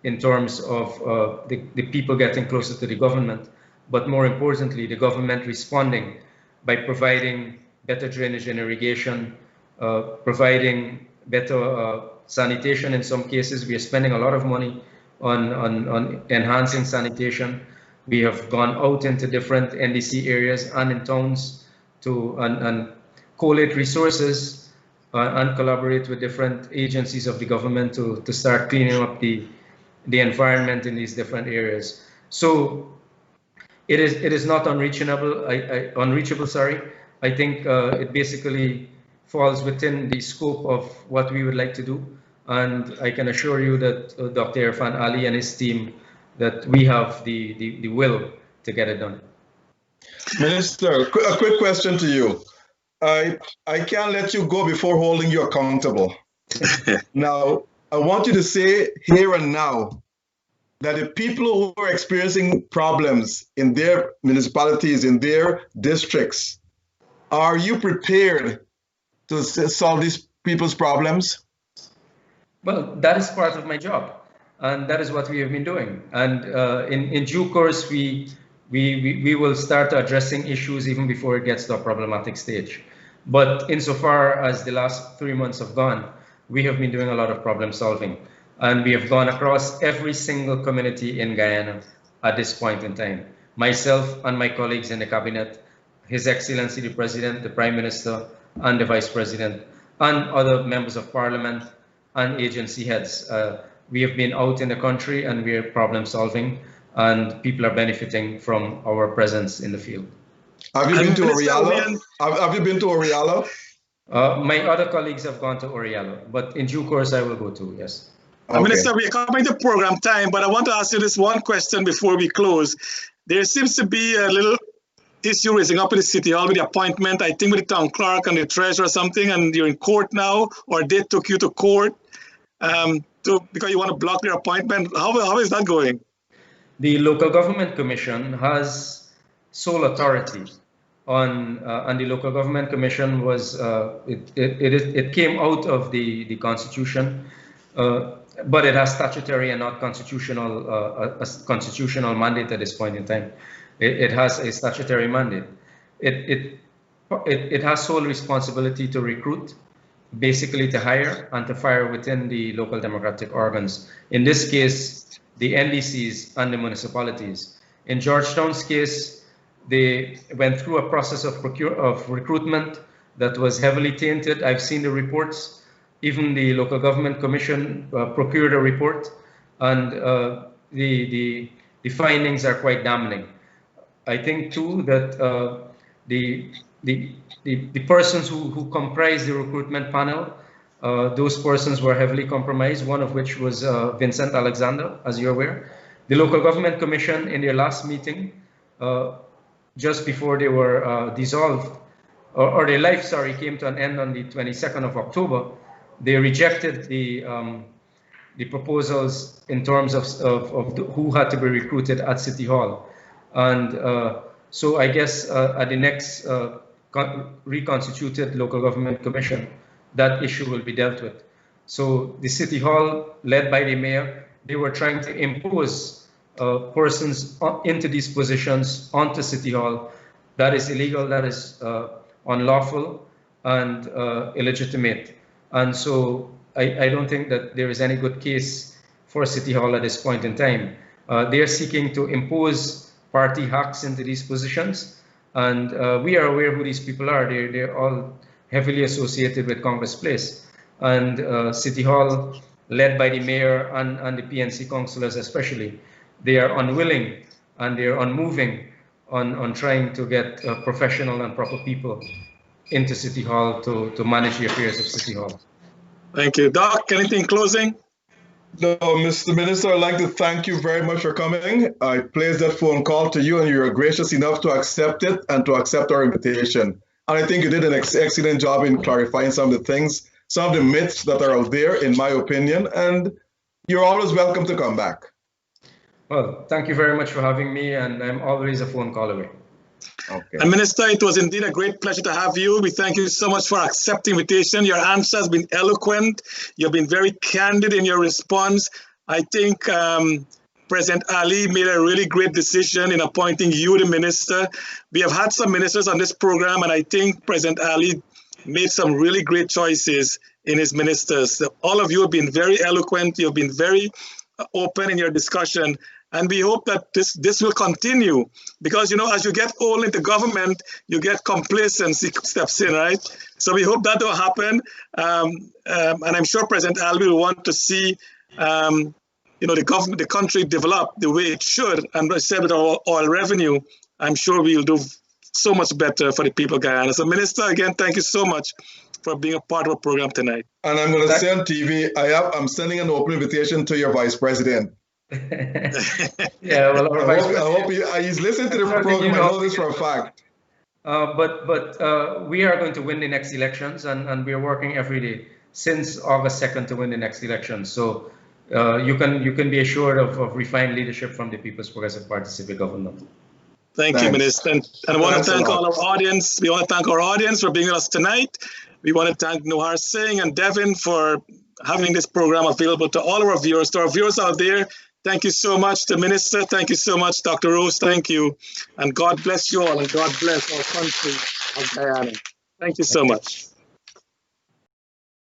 in terms of the people getting closer to the government, but more importantly, the government responding by providing better drainage and irrigation, providing better sanitation. In some cases, we are spending a lot of money on enhancing sanitation. We have gone out into different NDC areas and in towns and collate resources and collaborate with different agencies of the government to start cleaning up the environment in these different areas. So it is not unreachable. I think it basically falls within the scope of what we would like to do, and I can assure you that Dr. Irfan Ali and his team, that we have the will to get it done. Minister, a quick question to you. I can't let you go before holding you accountable. Now, I want you to say here and now that the people who are experiencing problems in their municipalities, in their districts, are you prepared to solve these people's problems? Well, that is part of my job, and that is what we have been doing. And in due course, we will start addressing issues even before it gets to a problematic stage. But insofar as the last 3 months have gone, we have been doing a lot of problem solving. And we have gone across every single community in Guyana at this point in time. Myself and my colleagues in the cabinet, His Excellency the President, the Prime Minister, and the Vice President, and other members of Parliament and agency heads. We have been out in the country and we are problem solving, and people are benefiting from our presence in the field. Have you been to Oriala? Have you been to Oriala? My other colleagues have gone to Oriala, but in due course I will go too, yes. Okay. Minister, we are coming to program time, but I want to ask you this one question before we close. There seems to be a little issue raising up in the city hall with the appointment, I think with the town clerk and the treasurer or something, and you're in court now, or they took you to court because you want to block their appointment? How is that going? The Local Government Commission has sole authority on, and the Local Government Commission was, it came out of the Constitution, but it has statutory and not constitutional, a constitutional mandate at this point in time. It has a statutory mandate. It has sole responsibility to recruit, basically to hire and to fire within the local democratic organs. In this case, the NDCs and the municipalities. In Georgetown's case, they went through a process of recruitment that was heavily tainted. I've seen the reports. Even the Local Government Commission procured a report, and the findings are quite damning. I think too that the persons who comprised the recruitment panel, those persons were heavily compromised, one of which was Vincent Alexander, as you're aware. The Local Government Commission, in their last meeting, just before they were dissolved, or their life, sorry, came to an end on the 22nd of October, they rejected the proposals in terms of who had to be recruited at City Hall. And so I guess at the next reconstituted Local Government Commission, that issue will be dealt with. So the City Hall, led by the mayor, they were trying to impose persons into these positions onto City Hall. That is illegal, that is unlawful and illegitimate. And so I don't think that there is any good case for City Hall at this point in time. They are seeking to impose party hacks into these positions. And we are aware who these people are. They're all heavily associated with Congress Place. And City Hall, led by the mayor and the PNC councillors especially, they are unwilling and they're unmoving on trying to get professional and proper people into City Hall to manage the affairs of City Hall. Thank you. Doc, anything closing? No, Mr. Minister, I'd like to thank you very much for coming. I placed that phone call to you and you were gracious enough to accept it and to accept our invitation. And I think you did an excellent job in clarifying some of the things, some of the myths that are out there, in my opinion, and you're always welcome to come back. Well, thank you very much for having me, and I'm always a phone call away. Okay. And Minister, it was indeed a great pleasure to have you. We thank you so much for accepting the invitation. Your answer has been eloquent. You've been very candid in your response. I think President Ali made a really great decision in appointing you the minister. We have had some ministers on this program, and I think President Ali made some really great choices in his ministers. All of you have been very eloquent. You've been very open in your discussion. And we hope that this will continue because, you know, as you get old into government, you get complacency steps in, right? So we hope that will happen. And I'm sure President Ali will want to see, you know, the country develop the way it should. And I said with our oil revenue, I'm sure we'll do so much better for the people of Guyana. So Minister, again, thank you so much for being a part of our program tonight. And I'm going to say on TV, I'm sending an open invitation to your Vice President. Yeah, well, our I hope he's listening to the program. I know this for a fact. But we are going to win the next elections, and we are working every day since August 2nd to win the next election. So you can be assured of refined leadership from the People's Progressive Party civic government. Thank you, Minister. And I want to thank all our audience. We want to thank our audience for being with us tonight. We want to thank Nohar Singh and Devin for having this program available to all of our viewers. To our viewers out there, thank you so much. The Minister, thank you so much. Dr. Rose, thank you. And God bless you all, and God bless our country of Guyana. Thank you so much.